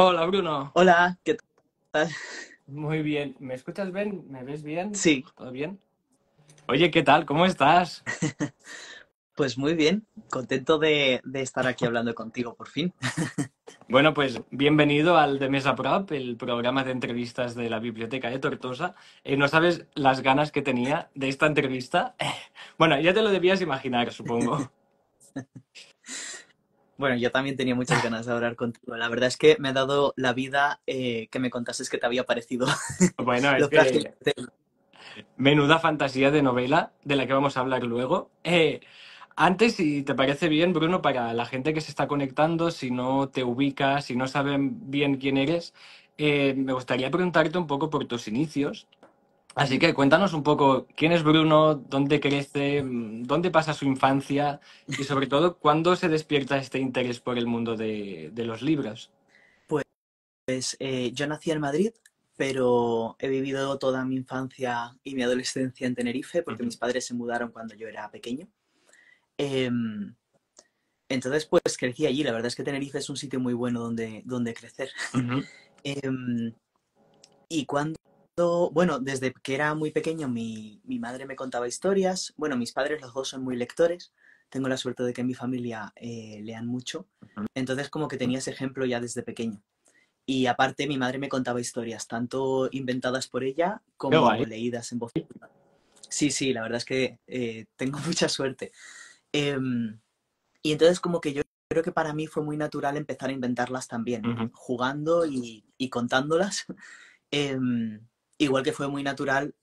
Hola Bruno, Hola, ¿qué tal? muy bien. ¿Me escuchas bien? ¿Me ves bien? Sí, ¿Todo bien? Oye, ¿qué tal? ¿Cómo estás? pues muy bien, contento de estar aquí hablando contigo por fin. Bueno, pues bienvenido al de Mesa Prop, el programa de entrevistas de la Biblioteca de Tortosa. No sabes las ganas que tenía de esta entrevista. Bueno, ya te lo debías imaginar, supongo. Bueno, yo también tenía muchas ganas de hablar contigo. La verdad es que me ha dado la vida que me contases que te había parecido Bueno, es lo frágil que que te- menuda fantasía de novela de la que vamos a hablar luego. Antes, si te parece bien, Bruno, para la gente que se está conectando, si no te ubicas, si no saben bien quién eres, me gustaría preguntarte un poco por tus inicios. Así Ujú. que cuéntanos un poco quién es Bruno, dónde crece, dónde pasa su infancia y sobre todo cuándo se despierta este interés por el mundo de los libros. Pues yo nací en Madrid, pero he vivido toda mi infancia y mi adolescencia en Tenerife porque Ujú, mis padres se mudaron cuando yo era pequeño. Em, entonces, pues crecí allí. La verdad es que Tenerife es un sitio muy bueno donde crecer. ujú, Em, Y cuando, bueno, desde que era muy pequeño mi madre me contaba historias. Bueno, mis padres los dos son muy lectores. Tengo la suerte de que en mi familia lean mucho. Entonces como que tenía ese ejemplo ya desde pequeño. Y aparte mi madre me contaba historias, tanto inventadas por ella qué como guay. leídas en voz. Sí, sí, la verdad es que tengo mucha suerte. Em, y entonces como que yo creo que para mí fue muy natural empezar a inventarlas también, Ujú, jugando y contándolas. Em, Igual que fue muy natural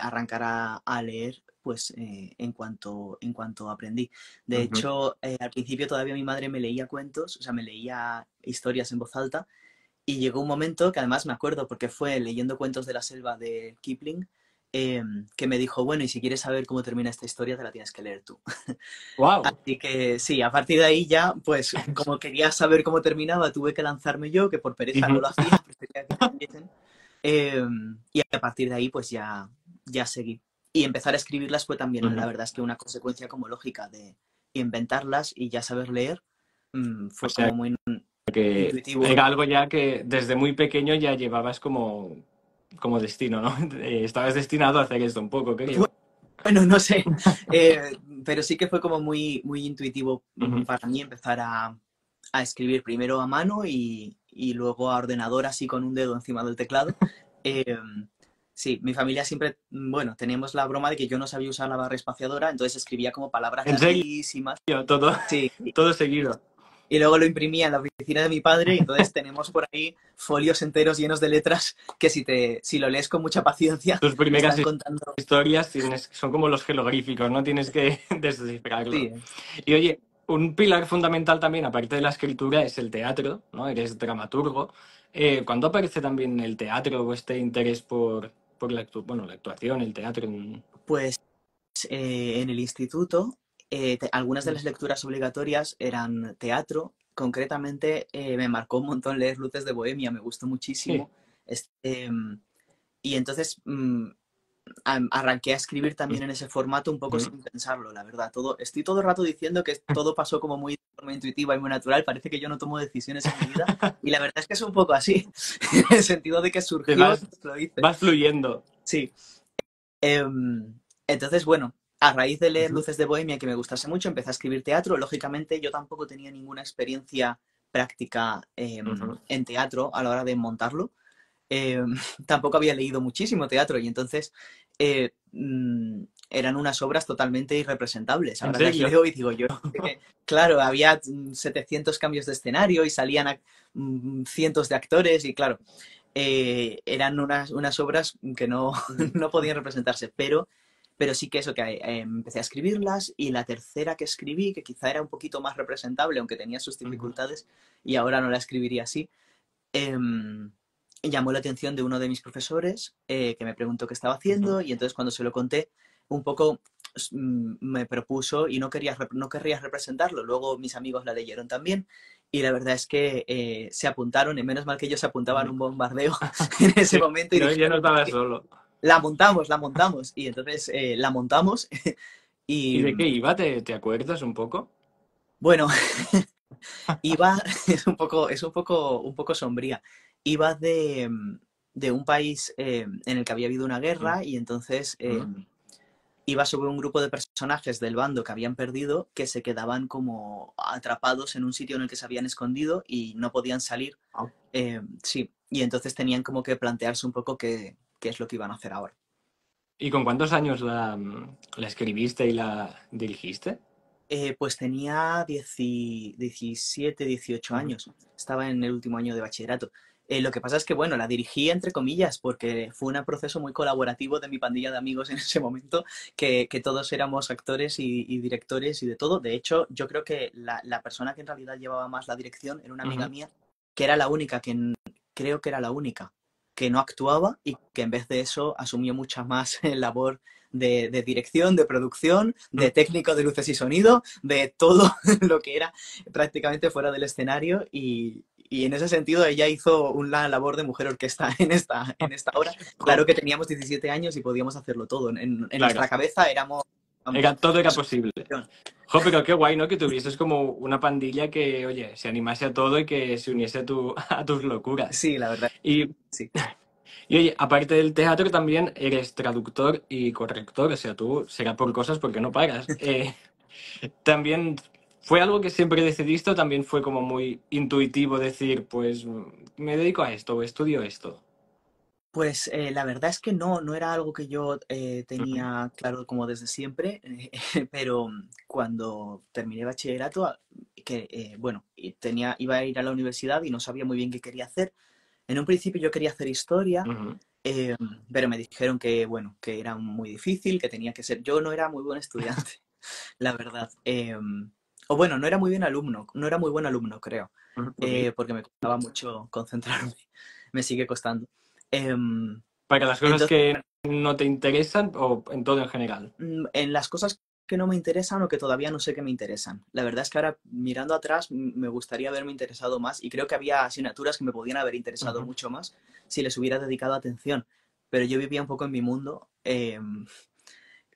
arrancar a leer pues en cuanto aprendí. De ujú. hecho, al principio todavía mi madre me leía cuentos, o sea, me leía historias en voz alta y llegó un momento que además me acuerdo porque fue leyendo cuentos de la selva de Kipling que me dijo, bueno, y si quieres saber cómo termina esta historia, te la tienes que leer tú. Wow. Así que sí, a partir de ahí ya, pues como quería saber cómo terminaba, tuve que lanzarme yo, que por pereza no lo hacía, prefería que me leyesen. Y a partir de ahí, pues ya seguí. Y empezar a escribirlas fue también, la verdad es que una consecuencia como lógica de inventarlas y ya saber leer, O fue sea, como muy que intuitivo. era algo ya que desde muy pequeño ya llevabas como destino, ¿no? Estabas destinado a hacer esto un poco, creo. Bueno, no sé, pero sí que fue como muy intuitivo Ujú. para mí empezar a escribir primero a mano y luego a ordenador así con un dedo encima del teclado. Eh, sí, mi familia siempre, bueno, teníamos la broma de que yo no sabía usar la barra espaciadora, entonces escribía como palabras En serio, larguísimas. todo, Sí, todo seguido. y luego lo imprimía en la oficina de mi padre y entonces tenemos por ahí folios enteros llenos de letras que si lo lees con mucha paciencia Tus primeras están contando. historias son como los jeroglíficos, ¿no? Tienes que Sí, descifrarlo. Y oye, un pilar fundamental también, aparte de la escritura, es el teatro, ¿no? Eres dramaturgo. ¿Cuándo aparece también el teatro o este interés por la actuación, el teatro? pues en el instituto, algunas de las lecturas obligatorias eran teatro. Concretamente, me marcó un montón leer Luces de Bohemia, me gustó Sí. muchísimo. Y entonces arranqué a escribir también en ese formato un poco Ujú. sin pensarlo, la verdad. Estoy todo el rato diciendo que todo pasó como muy de forma intuitiva y muy natural. Parece que yo no tomo decisiones en mi vida. Y la verdad es que es un poco así, en el sentido de que Te surgió, vas, lo hice. vas fluyendo. Sí. Entonces, bueno, a raíz de leer Ujú, Luces de Bohemia, que me gustase mucho, empecé a escribir teatro. Lógicamente, yo tampoco tenía ninguna experiencia práctica ujú. en teatro a la hora de montarlo. Eh, Tampoco había leído muchísimo teatro y entonces eran unas obras totalmente irrepresentables. ¿En Ahora las serio? leo y digo yo, que, claro, había 700 cambios de escenario y salían cientos de actores y claro, eran unas obras que no, Ujú, no podían representarse, pero sí que eso, que empecé a escribirlas y la tercera que escribí, que quizá era un poquito más representable, aunque tenía sus ujú, dificultades, y ahora no la escribiría así, eh, llamó la atención de uno de mis profesores que me preguntó qué estaba ujú. haciendo y entonces cuando se lo conté, un poco me propuso y no querría representarlo. Luego mis amigos la leyeron también y la verdad es que se apuntaron, y menos mal que ellos se apuntaban a un bombardeo en ese momento y No, ya dijeron, no estaba solo. la montamos. Y entonces la montamos ¿Y y de qué iba? ¿Te acuerdas un poco? bueno, Iba, un poco sombría. Iba de un país en el que había habido una Mm, guerra y entonces mm. iba sobre un grupo de personajes del bando que habían perdido que se quedaban como atrapados en un sitio en el que se habían escondido y no podían salir. Ah. Sí, y entonces tenían como que plantearse un poco qué es lo que iban a hacer ahora. ¿Y con cuántos años la escribiste y la dirigiste? Pues tenía 17, 18 Ujú. años. Estaba en el último año de bachillerato. Lo que pasa es que, bueno, la dirigí entre comillas porque fue un proceso muy colaborativo de mi pandilla de amigos en ese momento, que todos éramos actores y directores y de todo. De hecho, yo creo que la persona que en realidad llevaba más la dirección era una amiga Ujú. mía, que era la única, creo que era la única, que no actuaba y que en vez de eso asumió mucha más labor de dirección, de producción, Mm. de técnico de luces y sonido, de todo lo que era prácticamente fuera del escenario y en ese sentido ella hizo una labor de mujer orquesta en esta obra. Jo, Claro que teníamos 17 años y podíamos hacerlo todo. En claro, nuestra cabeza éramos, vamos, todo era eso. posible. Jo, pero qué guay, ¿no? Que tuvieses como una pandilla que, oye, se animase a todo y que se uniese a, a tus locuras. Sí, la verdad, Y, sí. y oye, aparte del teatro también eres traductor y corrector, o sea, tú será por cosas porque no pagas. También fue algo que siempre decidiste o también fue como muy intuitivo decir, pues me dedico a esto o estudio esto. Pues la verdad es que no era algo que yo Ujú, tenía claro como desde siempre, pero cuando terminé bachillerato, que bueno, iba a ir a la universidad y no sabía muy bien qué quería hacer. En un principio yo quería hacer historia, ujú. eh, pero me dijeron que, bueno, que era muy difícil, que tenía que ser. Yo no era muy buen estudiante, la verdad. O bueno, no era muy bien alumno, no era muy buen alumno, creo, Ujú, ok. porque me costaba mucho concentrarme, me sigue costando. Em, Para las cosas entonces, que no te interesan o en todo en general. en las cosas que no me interesan o que todavía no sé que me interesan. La verdad es que ahora, mirando atrás, me gustaría haberme interesado más y creo que había asignaturas que me podían haber interesado Ujú. mucho más si les hubiera dedicado atención. Pero yo vivía un poco en mi mundo,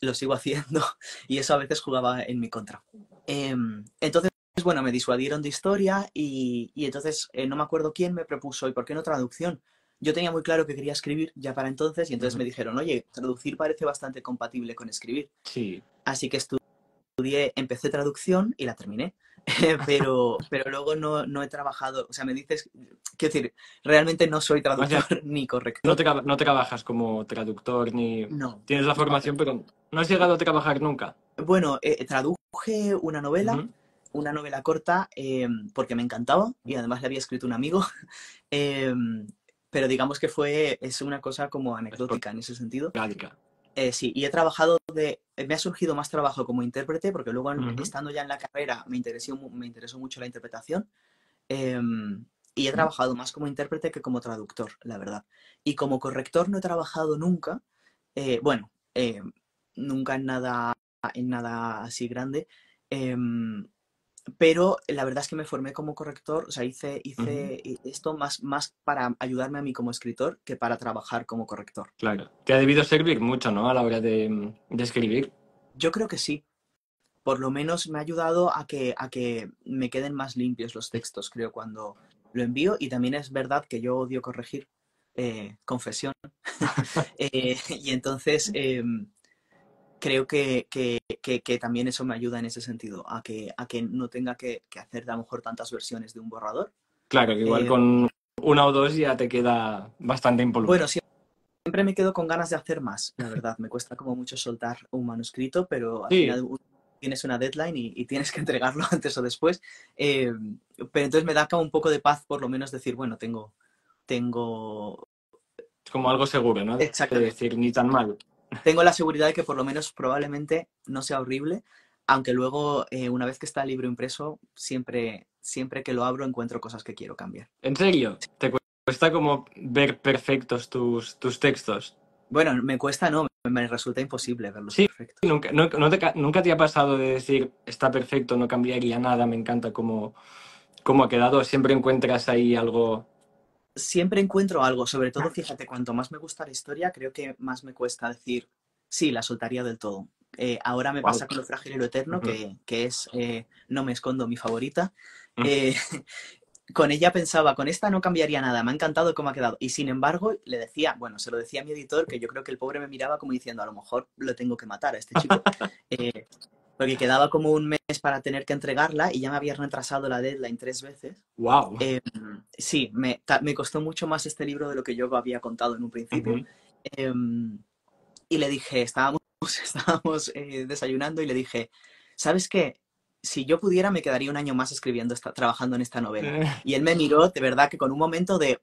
lo sigo haciendo y eso a veces jugaba en mi contra. Entonces, bueno, me disuadieron de historia y entonces no me acuerdo quién me propuso y por qué no traducción. Yo tenía muy claro que quería escribir ya para entonces y entonces Ujú. me dijeron, oye, traducir parece bastante compatible con escribir. Sí. Así que empecé traducción y la terminé. Pero luego no he trabajado, o sea, me dices, quiero decir, realmente no soy O traductor sea, ni corrector. no trabajas como traductor ni No, tienes la no. formación, pero no has llegado a trabajar nunca. Bueno, traduje Ujú. una novela corta, porque me encantaba y además le había escrito un amigo. eh, pero digamos que es una cosa como anecdótica en ese sentido. Esporádica. Sí, y he trabajado me ha surgido más trabajo como intérprete, porque luego Ujú. estando ya en la carrera me interesó mucho la interpretación. Y he trabajado más como intérprete que como traductor, la verdad. Y como corrector no he trabajado nunca, bueno, nunca en nada así grande, em, pero la verdad es que me formé como corrector, o sea, Ujú. hice esto más para ayudarme a mí como escritor que para trabajar como corrector. Claro. Te ha debido servir mucho, ¿no? A la hora de escribir. Yo creo que sí, por lo menos me ha ayudado a que me queden más limpios los textos, creo, cuando lo envío. Y también es verdad que yo odio corregir, confesión. Y entonces creo que también eso me ayuda en ese sentido, a que no tenga que hacer a lo mejor tantas versiones de un borrador. Claro, que igual Eh, con una o dos ya te queda bastante bueno, impoluto. siempre me quedo con ganas de hacer más, la verdad. Me cuesta como mucho soltar un manuscrito, pero al Sí, final tienes una deadline y tienes que entregarlo antes o después. Eh, pero entonces me da como un poco de paz, por lo menos decir, bueno, tengo, es como algo seguro, ¿no? De exactamente, decir, ni tan mal. tengo la seguridad de que por lo menos probablemente no sea horrible, aunque luego, una vez que está el libro impreso, siempre que lo abro encuentro cosas que quiero cambiar. En serio, te cuesta como ver perfectos tus textos. Bueno, me cuesta, no, me resulta imposible verlos Sí, perfectos. nunca te ha pasado de decir, está perfecto, no cambiaría nada, me encanta cómo ha quedado. Siempre encuentras ahí algo. Siempre encuentro algo, sobre todo, fíjate, cuanto más me gusta la historia, creo que más me cuesta decir, sí, la soltaría del todo. Ahora me Wow. pasa con Lo frágil y lo eterno, que es No me escondo, mi favorita. Eh, con ella pensaba, con esta no cambiaría nada, me ha encantado cómo ha quedado. Y sin embargo, le decía, bueno, se lo decía a mi editor, que yo creo que el pobre me miraba como diciendo, a lo mejor lo tengo que matar a este chico. Eh, Porque quedaba como un mes para tener que entregarla y ya me había retrasado la deadline 3 veces. Wow. Eh, sí, me costó mucho más este libro de lo que yo había contado en un principio. Eh, y le dije, estábamos desayunando y le dije, ¿sabes qué? Si yo pudiera me quedaría un año más escribiendo, trabajando en esta novela. Y él me miró de verdad que con un momento de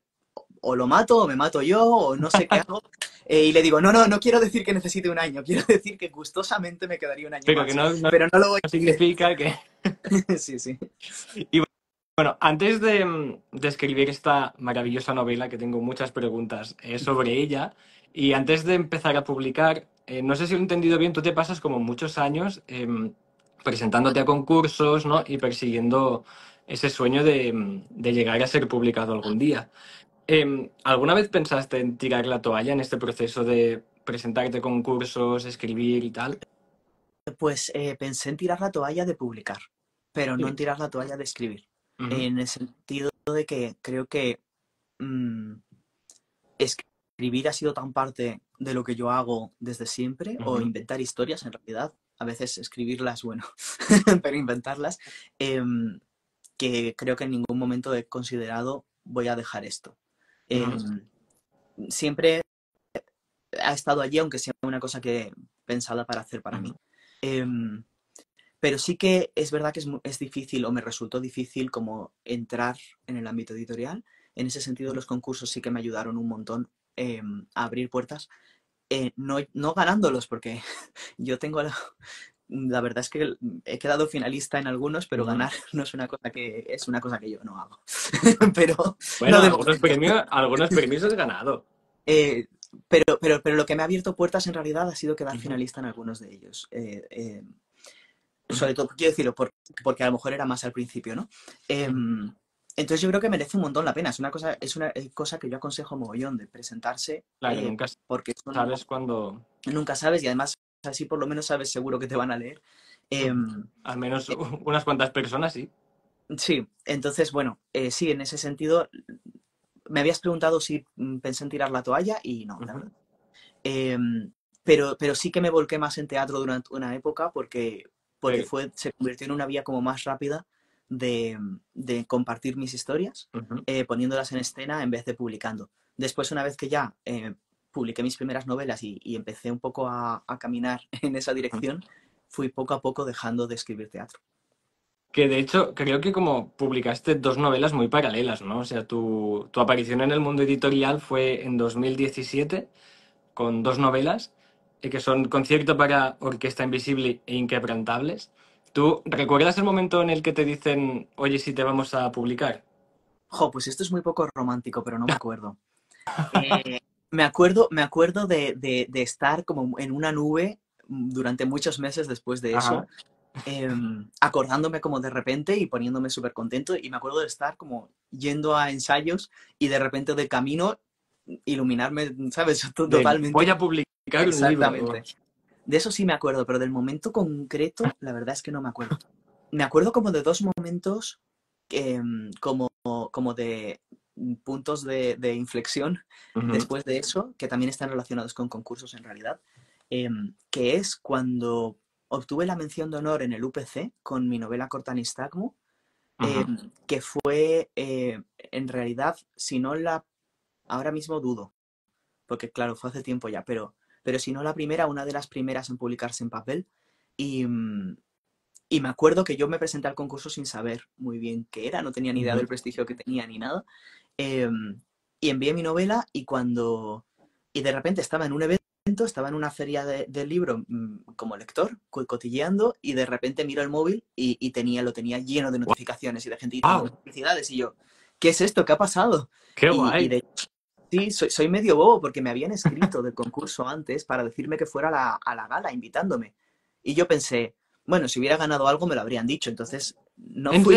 o lo mato o me mato yo o no sé qué hago. Y le digo, no, no, no quiero decir que necesite un año, quiero decir que gustosamente me quedaría un año Pero que más, no pero no lo voy a significa que... decir. Sí, sí. Y bueno, antes de escribir esta maravillosa novela, que tengo muchas preguntas sobre ella, y antes de empezar a publicar, no sé si lo he entendido bien, tú te pasas como muchos años presentándote a concursos, ¿no? Y persiguiendo ese sueño de llegar a ser publicado algún día. ¿Alguna vez pensaste en tirar la toalla en este proceso de presentarte a concursos, escribir y tal? Pues pensé en tirar la toalla de publicar, pero no en Sí. tirar la toalla de escribir. Ujú, En el sentido de que creo que mm, escribir ha sido tan parte de lo que yo hago desde siempre, o ujú, inventar historias en realidad, a veces escribirlas, bueno, pero inventarlas, em, que creo que en ningún momento he considerado voy a dejar esto. ujú, Em, Siempre ha estado allí, aunque sea una cosa que pensada para hacer para ujú. mí. Em, pero sí que es verdad que es difícil, o me resultó difícil, como entrar en el ámbito editorial. En ese sentido, los concursos sí que me ayudaron un montón a abrir puertas. No, no ganándolos, porque yo tengo la verdad es que he quedado finalista en algunos, pero Ujú. ganar no es una cosa que yo no hago. Pero Bueno, no de momento. algunos premios has ganado. Eh, pero lo que me ha abierto puertas en realidad ha sido quedar Ujú. finalista en algunos de ellos. Sobre todo, quiero decirlo, porque a lo mejor era más al principio, ¿no? Ujú. Entonces yo creo que merece un montón la pena. Es una cosa que yo aconsejo mogollón de presentarse, Claro, nunca porque sabes cuándo, nunca sabes y además así por lo menos sabes seguro que te van a leer. ujú, Em, al menos unas cuantas personas sí. sí, entonces, bueno, sí, en ese sentido, me habías preguntado si pensé en tirar la toalla y no, la Ujú, verdad. Pero sí que me volqué más en teatro durante una época porque sí, se convirtió en una vía como más rápida de compartir mis historias, ujú. poniéndolas en escena en vez de publicando. Después, una vez que ya publiqué mis primeras novelas y empecé un poco a caminar en esa dirección, fui poco a poco dejando de escribir teatro. Que de hecho creo que como publicaste dos novelas muy paralelas, ¿no? O sea, tu aparición en el mundo editorial fue en 2017 con dos novelas que son Concierto para Orquesta Invisible e Inquebrantables. ¿Tú recuerdas el momento en el que te dicen, oye, si te vamos a publicar? Jo, pues esto es muy poco romántico, pero no me acuerdo. Me acuerdo de estar como en una nube durante muchos meses después de eso, Ajá. acordándome como de repente y poniéndome súper contento. Y me acuerdo de estar como yendo a ensayos y de repente de camino iluminarme, ¿sabes? Voy Totalmente. a publicar un libro. Exactamente. De eso sí me acuerdo, pero del momento concreto, la verdad es que no me acuerdo. Me acuerdo como de dos momentos como de puntos de inflexión Ujú, después de eso, que también están relacionados con concursos en realidad, que es cuando obtuve la mención de honor en el UPC con mi novela corta Nistagmo, ujú, que fue en realidad, si no la, ahora mismo dudo, porque claro, fue hace tiempo ya, pero si no la primera, una de las primeras en publicarse en papel. Y, y me acuerdo que yo me presenté al concurso sin saber muy bien qué era, no tenía ni idea ujú, del prestigio que tenía ni nada. Eh, y envié mi novela y de repente estaba en un evento, estaba en una feria del libro como lector, cotilleando, y de repente miro el móvil y lo tenía lleno de notificaciones y de gente diciendo ¡Wow! felicidades. Y yo, ¿qué es esto? ¿Qué ha pasado? ¡Qué Y guay! de sí, soy medio bobo porque me habían escrito del concurso antes para decirme que fuera a la gala, invitándome. Y yo pensé, bueno, si hubiera ganado algo me lo habrían dicho, entonces no ¿En fui.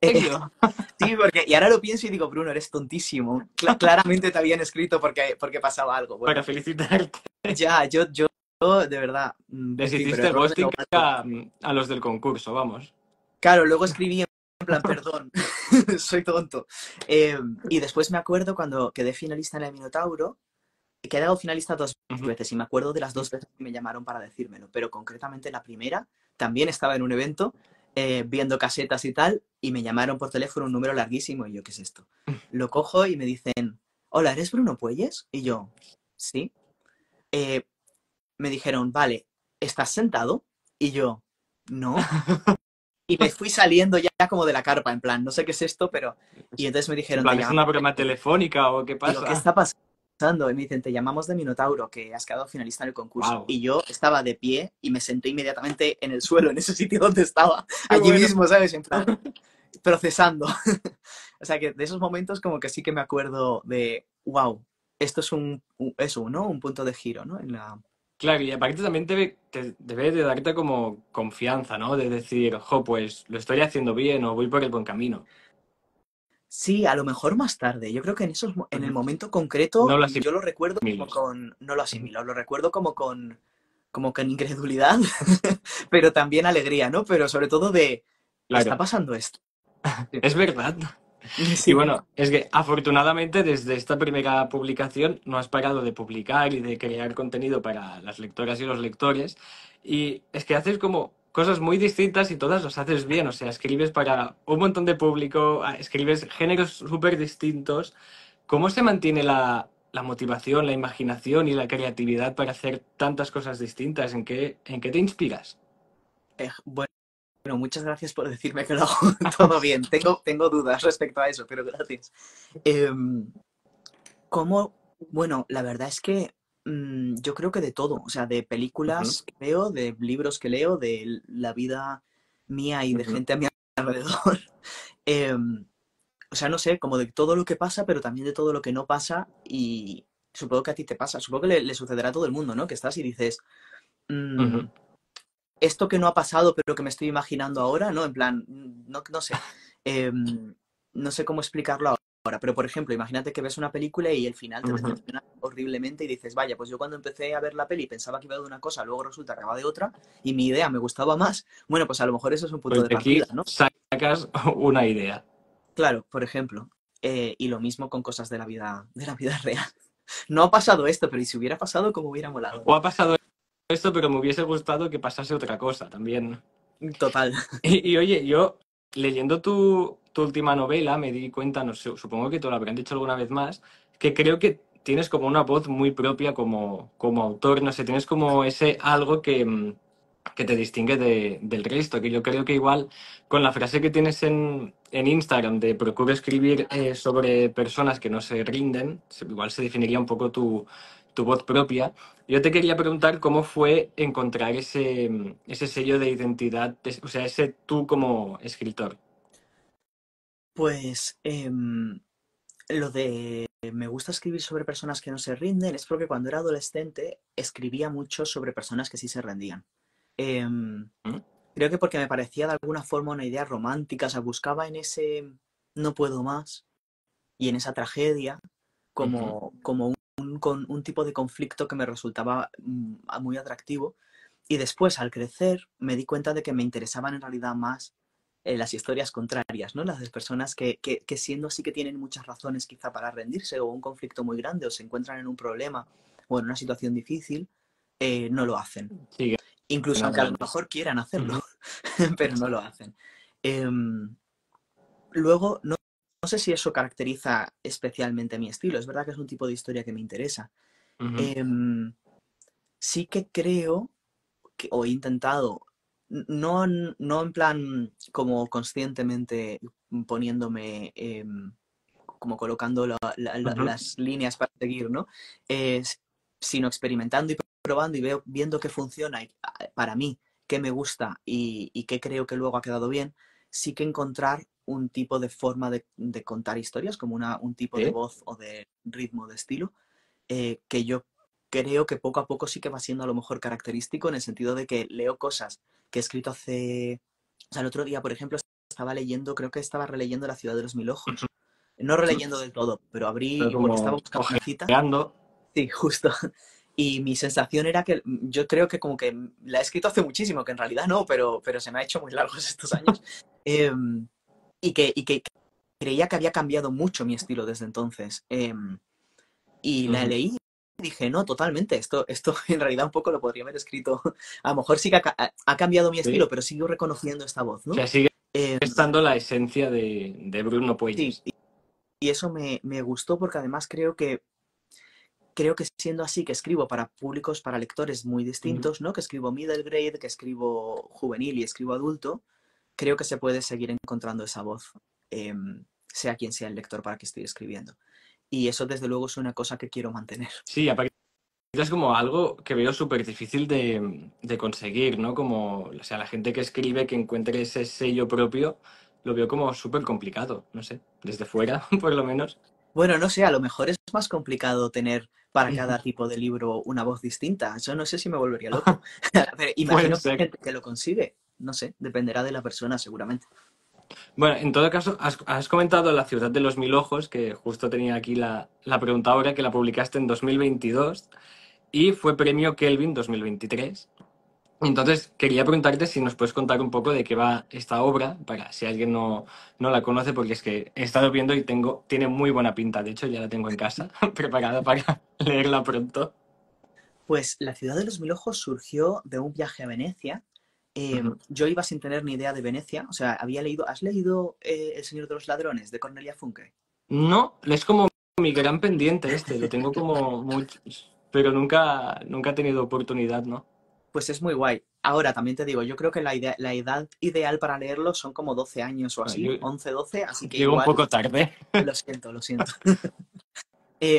Eh, serio? sí, y ahora lo pienso y digo, Bruno, eres tontísimo. Claramente te habían escrito porque pasaba algo. Para Bueno, felicitarte. ya, yo de verdad, Les en fin, pero hiciste el error de ghosting novato. a los del concurso, vamos. Claro, luego escribí en plan, perdón, soy tonto. Y después me acuerdo cuando quedé finalista en el Minotauro, he quedado finalista dos Ujú. veces y me acuerdo de las dos veces que me llamaron para decírmelo, pero concretamente la primera también estaba en un evento viendo casetas y tal y me llamaron por teléfono un número larguísimo y yo, ¿qué es esto? Lo cojo y me dicen, hola, ¿eres Bruno Puelles? Y yo, sí. Eh, Me dijeron, vale, ¿estás sentado? Y yo, no. Y me fui saliendo ya como de la carpa, en plan, no sé qué es esto, pero... Y entonces me En dijeron, te plan, ¿es llamamos... una broma telefónica o qué Digo, ¿qué pasa? está pasando? Y me dicen, te llamamos de Minotauro, que has quedado finalista en el concurso. Wow, Y yo estaba de pie y me senté inmediatamente en el suelo, en ese sitio donde estaba, qué allí bueno. mismo, ¿sabes? En plan, procesando. O sea que de esos momentos como que sí que me acuerdo de, wow, esto es eso, ¿no? Un punto de giro, ¿no? En la... Claro, y aparte también debe de darte como confianza, ¿no? De decir, jo, pues lo estoy haciendo bien o voy por el buen camino. Sí, a lo mejor más tarde. Yo creo que en el Ujú. momento No concreto lo yo lo recuerdo como asimiles. con, no lo Ujú. asimilo, lo recuerdo como con incredulidad, pero también alegría, ¿no? Pero sobre todo de, está Claro, pasando esto. Sí. es verdad. Y Sí. bueno, es que afortunadamente desde esta primera publicación no has parado de publicar y de crear contenido para las lectoras y los lectores. Y es que haces como cosas muy distintas y todas las haces bien. O sea, escribes para un montón de público, escribes géneros súper distintos. ¿Cómo se mantiene la motivación, la imaginación y la creatividad para hacer tantas cosas distintas? En qué te inspiras? Bueno, muchas gracias por decirme que lo hago todo bien. Tengo dudas respecto a eso, pero gracias. Em, ¿Cómo? Bueno, la verdad es que yo creo que de todo, o sea, de Ujú, películas que veo, de libros que leo, de la vida mía y de ujú, gente a mi alrededor. Em, o sea, no sé, como de todo lo que pasa, pero también de todo lo que no pasa y supongo que a ti te pasa, supongo que le sucederá a todo el mundo, ¿no? Que estás y dices, "Mm, ujú, esto que no ha pasado, pero que me estoy imaginando ahora, ¿no? En plan, no sé. No sé cómo explicarlo ahora, pero por ejemplo, imagínate que ves una película y el final te ujú. decepciona horriblemente y dices, vaya, pues yo cuando empecé a ver la peli pensaba que iba de una cosa, luego resulta que va de otra y mi idea me gustaba más. Bueno, pues a lo mejor eso es un punto Pues de de aquí partida, ¿no? sacas una idea. Claro, por ejemplo. Y lo mismo con cosas de la vida real. No ha pasado esto, pero ¿y si hubiera pasado, cómo hubiera molado, O ¿no? ha pasado esto, pero me hubiese gustado que pasase otra cosa también. Total. Y oye, yo leyendo tu última novela me di cuenta, no sé, supongo que te lo habrán dicho alguna vez más, que creo que tienes como una voz muy propia como autor, no sé, tienes como ese algo que te distingue del resto, que yo creo que igual con la frase que tienes en Instagram de procuro escribir sobre personas que no se rinden, igual se definiría un poco tu voz propia. Yo te quería preguntar cómo fue encontrar ese sello de identidad, o sea, ese tú como escritor. Pues lo de me gusta escribir sobre personas que no se rinden es porque cuando era adolescente escribía mucho sobre personas que sí se rendían. Em, ¿Mm? Creo que porque me parecía de alguna forma una idea romántica, o sea, buscaba en ese no puedo más y en esa tragedia Ujú. como con un tipo de conflicto que me resultaba muy atractivo. Y después, al crecer, me di cuenta de que me interesaban en realidad más las historias contrarias, ¿no? Las de personas que siendo así que tienen muchas razones quizá para rendirse o un conflicto muy grande o se encuentran en un problema o en una situación difícil, no lo hacen. Siguen Incluso aunque a lo adelante. mejor quieran hacerlo, Ujú, pero no lo hacen. Em, Luego, no sé si eso caracteriza especialmente mi estilo. Es verdad que es un tipo de historia que me interesa. ujú, Em, sí que creo o he intentado, no en plan como conscientemente poniéndome, como colocando ujú. las líneas para seguir, ¿no? Sino experimentando y probando y viendo qué funciona y, para mí, qué me gusta y qué creo que luego ha quedado bien, sí que encontrar un tipo de forma de contar historias, como un tipo de Sí, voz o de ritmo, de estilo, que yo creo que poco a poco sí que va siendo a lo mejor característico en el sentido de que leo cosas que he escrito hace... O sea, el otro día, por ejemplo, estaba leyendo, creo que estaba releyendo La ciudad de los mil ojos. No ujú. releyendo del todo, pero abrí Pero y bueno, estaba como buscando una cita. ojeando. Sí, justo. Y mi sensación era que yo creo que como que la he escrito hace muchísimo, que en realidad no, pero se me ha hecho muy largos estos años. Em, y que creía que había cambiado mucho mi estilo desde entonces. Y la Ujú. leí y dije, no, totalmente, esto en realidad un poco lo podría haber escrito. A lo mejor sí que ha cambiado mi estilo, Sí. pero sigo reconociendo esta voz, O ¿no? sea, sigue Em, estando la esencia de Bruno sí, Puelles. y eso me gustó porque además creo que siendo así, que escribo para públicos, para lectores muy Ujú. distintos, ¿no? Que escribo middle grade, que escribo juvenil y escribo adulto, creo que se puede seguir encontrando esa voz, sea quien sea el lector para que estoy escribiendo. Y eso desde luego es una cosa que quiero mantener. Sí, aparte es como algo que veo súper difícil de conseguir, ¿no? Como, o sea, la gente que escribe, que encuentre ese sello propio, lo veo como súper complicado, no sé, desde fuera, por lo menos. Bueno, no sé, a lo mejor es más complicado tener para cada tipo de libro una voz distinta. Eso no sé si me volvería loco. Pero Puede imagino que hay ser. gente que lo consigue. No sé, dependerá de la persona seguramente. Bueno, en todo caso, has comentado La ciudad de los mil ojos, que justo tenía aquí la pregunta ahora, que la publicaste en 2022 y fue premio Kelvin 2023. Entonces, quería preguntarte si nos puedes contar un poco de qué va esta obra, para si alguien no la conoce, porque es que he estado viendo y tiene muy buena pinta. De hecho, ya la tengo en casa, preparada para leerla pronto. Pues La ciudad de los mil ojos surgió de un viaje a Venecia. Ujú. Yo iba sin tener ni idea de Venecia. O sea, había leído. ¿Has leído El Señor de los Ladrones de Cornelia Funke? No, es como mi gran pendiente este, lo tengo como mucho, pero nunca he tenido oportunidad, ¿no? Pues es muy guay. Ahora, también te digo, yo creo que la edad ideal para leerlo son como 12 años o Bueno, así, 11 12 así que llego un igual, poco tarde. lo siento, lo siento.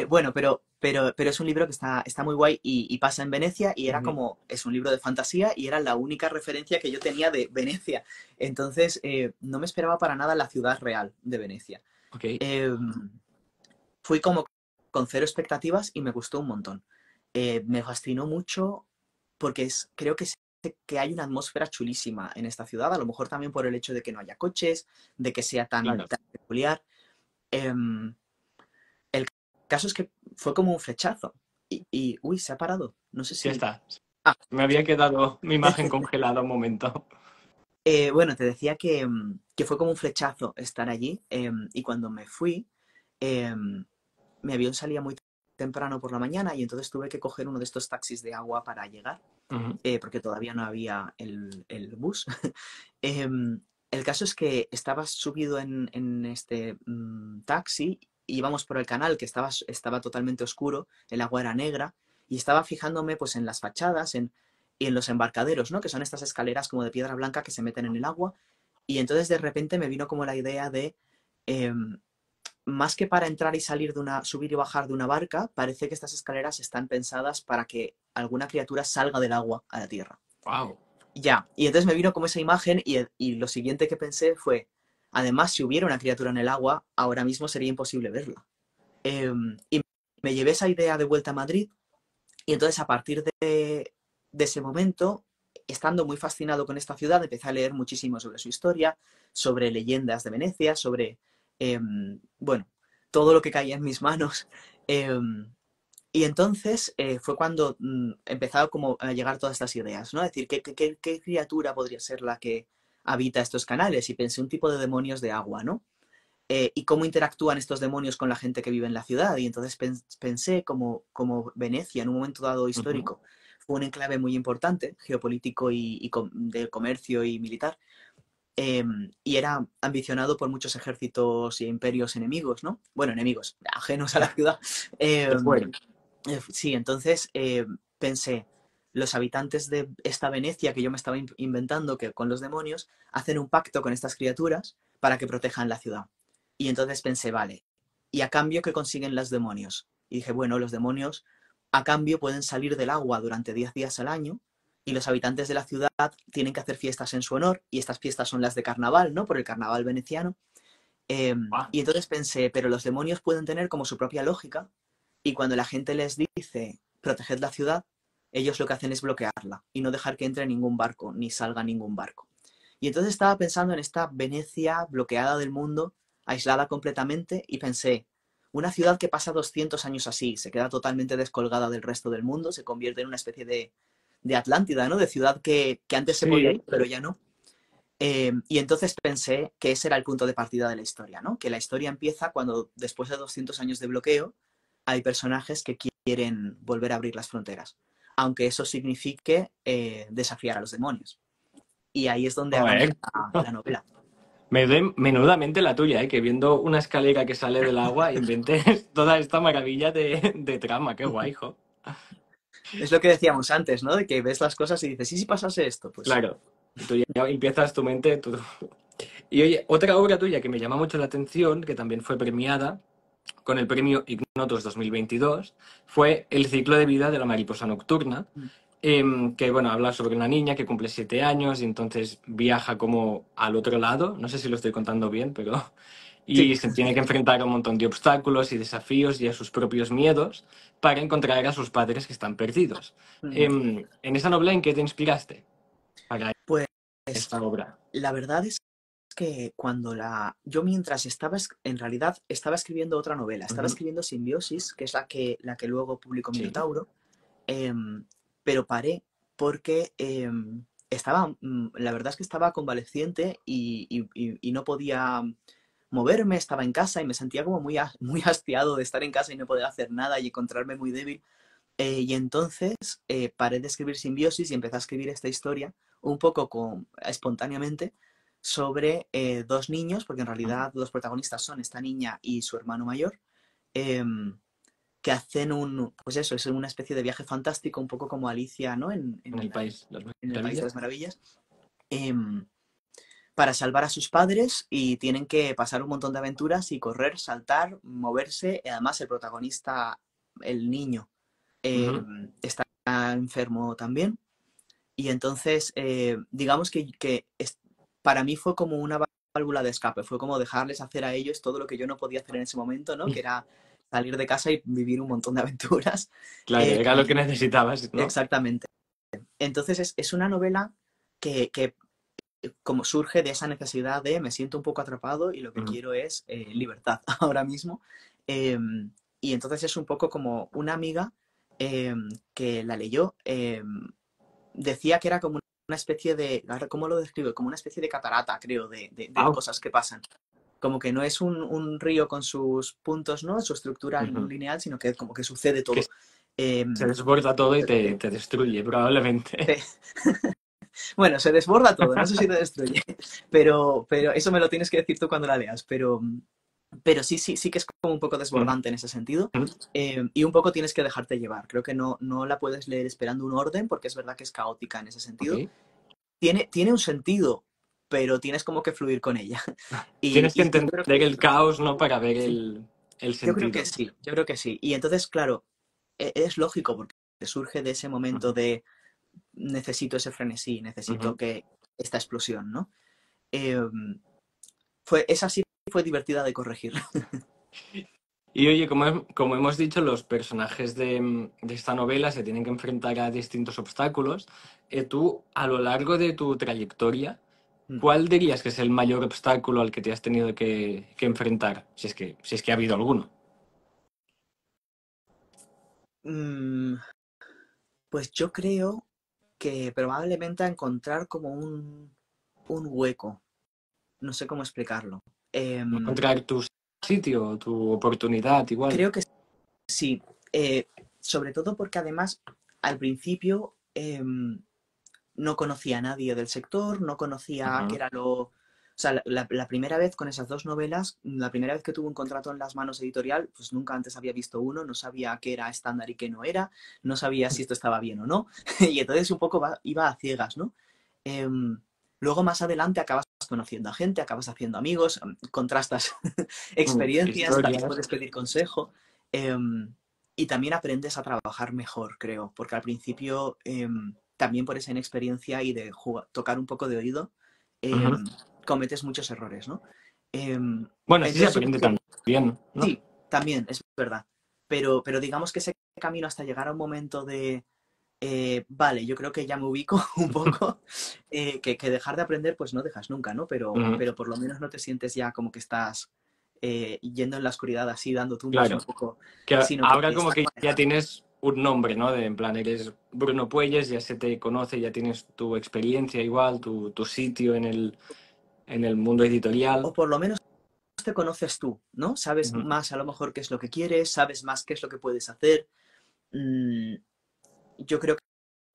Bueno, pero es un libro que está muy guay y pasa en Venecia y era Ujú. como, es un libro de fantasía y era la única referencia que yo tenía de Venecia. Entonces, no me esperaba para nada la ciudad real de Venecia. Ok, Eh, Fui como con cero expectativas y me gustó un montón. Me fascinó mucho porque creo que hay una atmósfera chulísima en esta ciudad, a lo mejor también por el hecho de que no haya coches, de que sea tan, claro, tan peculiar. Em, el caso es que fue como un flechazo. Uy, se ha parado. No sé ya si... está. Ah, Me había quedado mi imagen congelada un momento. bueno, te decía que fue como un flechazo estar allí y cuando me fui, em, mi avión salía muy temprano por la mañana y entonces tuve que coger uno de estos taxis de agua para llegar, Ujú, porque todavía no había el bus. El caso es que estaba subido en este taxi, íbamos por el canal que estaba totalmente oscuro, el agua era negra, y estaba fijándome pues en las fachadas y en los embarcaderos, ¿no? Que son estas escaleras como de piedra blanca que se meten en el agua. Y entonces de repente me vino como la idea de, em, más que para entrar y salir subir y bajar de una barca, parece que estas escaleras están pensadas para que alguna criatura salga del agua a la tierra. wow. Ya, y entonces me vino como esa imagen y lo siguiente que pensé fue, además, si hubiera una criatura en el agua, ahora mismo sería imposible verla. Y me llevé esa idea de vuelta a Madrid y entonces a partir de ese momento, estando muy fascinado con esta ciudad, empecé a leer muchísimo sobre su historia, sobre leyendas de Venecia, sobre, bueno, todo lo que caía en mis manos. Em, y entonces fue cuando empezaron como a llegar todas estas ideas, ¿no? Es decir, ¿qué criatura podría ser la que habita estos canales? Y pensé un tipo de demonios de agua, ¿no? Y cómo interactúan estos demonios con la gente que vive en la ciudad. Y entonces pensé como Venecia, en un momento dado Ujú, histórico, fue un enclave muy importante, geopolítico y de comercio y militar, y era ambicionado por muchos ejércitos e imperios enemigos, ¿no? Bueno, enemigos, ajenos a la ciudad. Eh, qué fuerte. sí, entonces pensé, los habitantes de esta Venecia que yo me estaba inventando, que con los demonios, hacen un pacto con estas criaturas para que protejan la ciudad. Y entonces pensé, vale, ¿y a cambio qué consiguen los demonios? Y dije, bueno, los demonios a cambio pueden salir del agua durante 10 días al año y los habitantes de la ciudad tienen que hacer fiestas en su honor y estas fiestas son las de carnaval, ¿no? Por el carnaval veneciano. Ah, Y entonces pensé, pero los demonios pueden tener como su propia lógica y cuando la gente les dice proteged la ciudad, ellos lo que hacen es bloquearla y no dejar que entre ningún barco ni salga ningún barco. Y entonces estaba pensando en esta Venecia bloqueada del mundo, aislada completamente y pensé, una ciudad que pasa 200 años así, se queda totalmente descolgada del resto del mundo, se convierte en una especie de Atlántida, ¿no? De ciudad que antes se podía Sí, ir, pero ya no. Y entonces pensé que ese era el punto de partida de la historia, ¿no? Que la historia empieza cuando, después de 200 años de bloqueo, hay personajes que quieren volver a abrir las fronteras, aunque eso signifique desafiar a los demonios. Y ahí es donde arranca joder. la novela. Me doy menudamente la tuya, ¿eh? Que viendo una escalera que sale del agua inventé toda esta maravilla de trama. Qué guay, hijo. Es lo que decíamos antes, ¿no? De que ves las cosas y dices, ¿y si pasase esto? Pues Claro. Y tú ya empiezas tu mente. Y oye, otra obra tuya que me llama mucho la atención, que también fue premiada con el premio Ignotos 2022, fue El ciclo de vida de la mariposa nocturna, que bueno, habla sobre una niña que cumple 7 años y entonces viaja como al otro lado, no sé si lo estoy contando bien, pero... sí. Y se tiene que enfrentar a un montón de obstáculos y desafíos y a sus propios miedos para encontrar a sus padres que están perdidos. En esa novela, ¿en qué te inspiraste para Pues esta obra? la verdad es que cuando yo mientras en realidad estaba escribiendo otra novela, estaba Ujú. escribiendo Simbiosis, que es la que luego publicó Sí, Minotauro, pero paré porque la verdad es que estaba convaleciente y no podía moverme, estaba en casa y me sentía como muy hastiado de estar en casa y no poder hacer nada y encontrarme muy débil. Y entonces paré de escribir Simbiosis y empecé a escribir esta historia un poco espontáneamente sobre dos niños, porque en realidad los protagonistas son esta niña y su hermano mayor, em, que hacen pues eso, es una especie de viaje fantástico, un poco como Alicia, ¿no? en el país de las En el País de maravillas. las Maravillas, em, para salvar a sus padres y tienen que pasar un montón de aventuras y correr, saltar, moverse. Y además el protagonista, el niño, Ujú. está enfermo también. Y entonces, digamos para mí fue como una válvula de escape, fue como dejarles hacer a ellos todo lo que yo no podía hacer en ese momento, ¿no? Que era salir de casa y vivir un montón de aventuras. Claro, Eh, era lo que necesitabas, ¿no? exactamente. Entonces es una novela que como surge de esa necesidad de me siento un poco atrapado y lo que Ujú. quiero es libertad ahora mismo. Eh, y entonces es un poco como una amiga que la leyó, decía que era como una especie de, ahora, ¿cómo lo describo? Como una especie de catarata, creo, de Au. cosas que pasan. Como que no es un río con sus puntos, ¿no? Su estructura Ujú. lineal, sino que como que sucede Que todo. Eh, se desborda todo y te destruye, probablemente. bueno, se desborda todo, no sé si te destruye, pero eso me lo tienes que decir tú cuando la leas, pero sí que es como un poco Ujú. desbordante en ese sentido. Ujú. Y un poco tienes que dejarte llevar. Creo que no la puedes leer esperando un orden, porque es verdad que es caótica en ese sentido. Ok. Tiene un sentido, pero tienes como que fluir con ella. Tienes que Yo entender creo, el caos, ¿no? Para ver sí, el yo creo que sentido. sí, yo creo que sí. Y entonces, claro, es lógico porque surge de ese momento Ujú. de necesito ese frenesí, necesito Ujú. que esta explosión, ¿no? Eh, esa sí fue divertida de corregir. Y oye, como hemos dicho, los personajes de esta novela se tienen que enfrentar a distintos obstáculos. Tú, a lo largo de tu trayectoria, ¿cuál dirías que es el mayor obstáculo al que te has tenido que enfrentar? Si es que ha habido alguno. Mm, pues yo creo que probablemente a encontrar como un hueco, no sé cómo explicarlo. Em, Encontrar tu sitio, tu oportunidad, igual. creo que sí, sobre todo porque además al principio no conocía a nadie del sector, no conocía qué Ujú. era lo... O sea, la primera vez con esas dos novelas, la primera vez que tuve un contrato en las manos editorial, pues nunca antes había visto uno, no sabía qué era estándar y qué no era, no sabía si esto estaba bien o no, y entonces un poco iba a ciegas, ¿no? Em, luego más adelante acabas conociendo a gente, acabas haciendo amigos, contrastas experiencias, también Historias. puedes pedir consejo. Y también aprendes a trabajar mejor, creo, porque al principio también por esa inexperiencia y de tocar un poco de oído, Ujú. cometes muchos errores, ¿no? Em, Bueno, así se entonces yo creo aprende que también, ¿no? sí, también, es verdad. Pero digamos que ese camino hasta llegar a un momento de, vale, yo creo que ya me ubico un poco, que dejar de aprender, pues no dejas nunca, ¿no? Ujú. Pero por lo menos no te sientes ya como que estás yendo en la oscuridad así, dando tumbos un Claro. poco, Que sino que ahora como está que ya conectado. tienes un nombre, ¿no? En plan, eres Bruno Puelles, ya se te conoce, ya tienes tu experiencia igual, tu sitio en el mundo editorial. O por lo menos te conoces tú, ¿no? Sabes Ujú. más a lo mejor qué es lo que quieres, sabes más qué es lo que puedes hacer. Mm, yo creo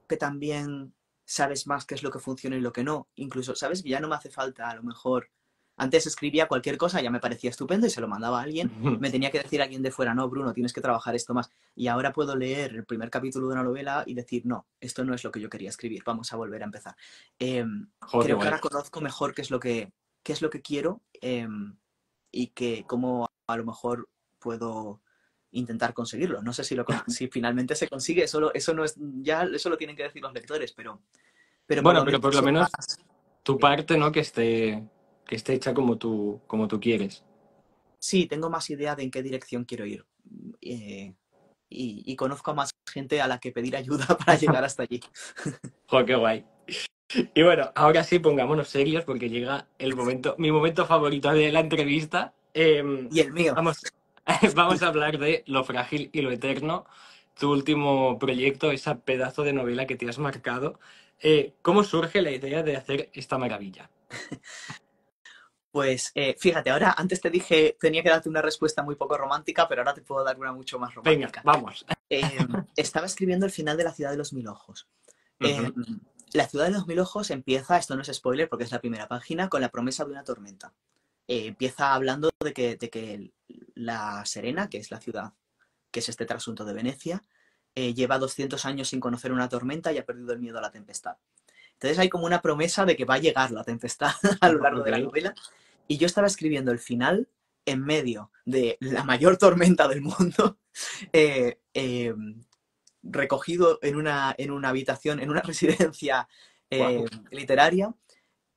que también sabes más qué es lo que funciona y lo que no. Incluso, sabes que ya no me hace falta, a lo mejor, antes escribía cualquier cosa, ya me parecía estupendo y se lo mandaba a alguien. Me tenía que decir a alguien de fuera, no, Bruno, tienes que trabajar esto más. Y ahora puedo leer el primer capítulo de una novela y decir, no, esto no es lo que yo quería escribir, vamos a volver a empezar. Eh, Joder, qué creo que guay. ahora conozco mejor qué es lo que quiero, y que cómo a lo mejor puedo intentar conseguirlo. No sé si finalmente se consigue, eso no es, ya eso lo tienen que decir los lectores, pero por Bueno, lo pero menos por lo soy menos más. tu parte, ¿no? Que esté hecha como tú quieres. Sí, tengo más idea de en qué dirección quiero ir. Eh, y conozco a más gente a la que pedir ayuda para llegar hasta allí. Joder, qué guay. Y bueno, ahora sí pongámonos serios porque llega el momento, mi momento favorito de la entrevista. Y el mío. Vamos, vamos a hablar de Lo frágil y lo eterno, tu último proyecto, esa pedazo de novela que te has marcado. ¿Cómo surge la idea de hacer esta maravilla? Pues fíjate, ahora antes te dije, tenía que darte una respuesta muy poco romántica, pero ahora te puedo dar una mucho más Venga, romántica. vamos. Estaba escribiendo el final de La ciudad de los mil ojos. Eh, Ujú. la ciudad de los mil ojos empieza, esto no es spoiler porque es la primera página, con la promesa de una tormenta. Empieza hablando de que la Serena, que es la ciudad, que es este trasunto de Venecia, lleva 200 años sin conocer una tormenta y ha perdido el miedo a la tempestad. Entonces hay como una promesa de que va a llegar la tempestad a lo largo Ok. de la novela. Y yo estaba escribiendo el final en medio de la mayor tormenta del mundo, eh, eh, recogido en una habitación, en una residencia Guau. literaria,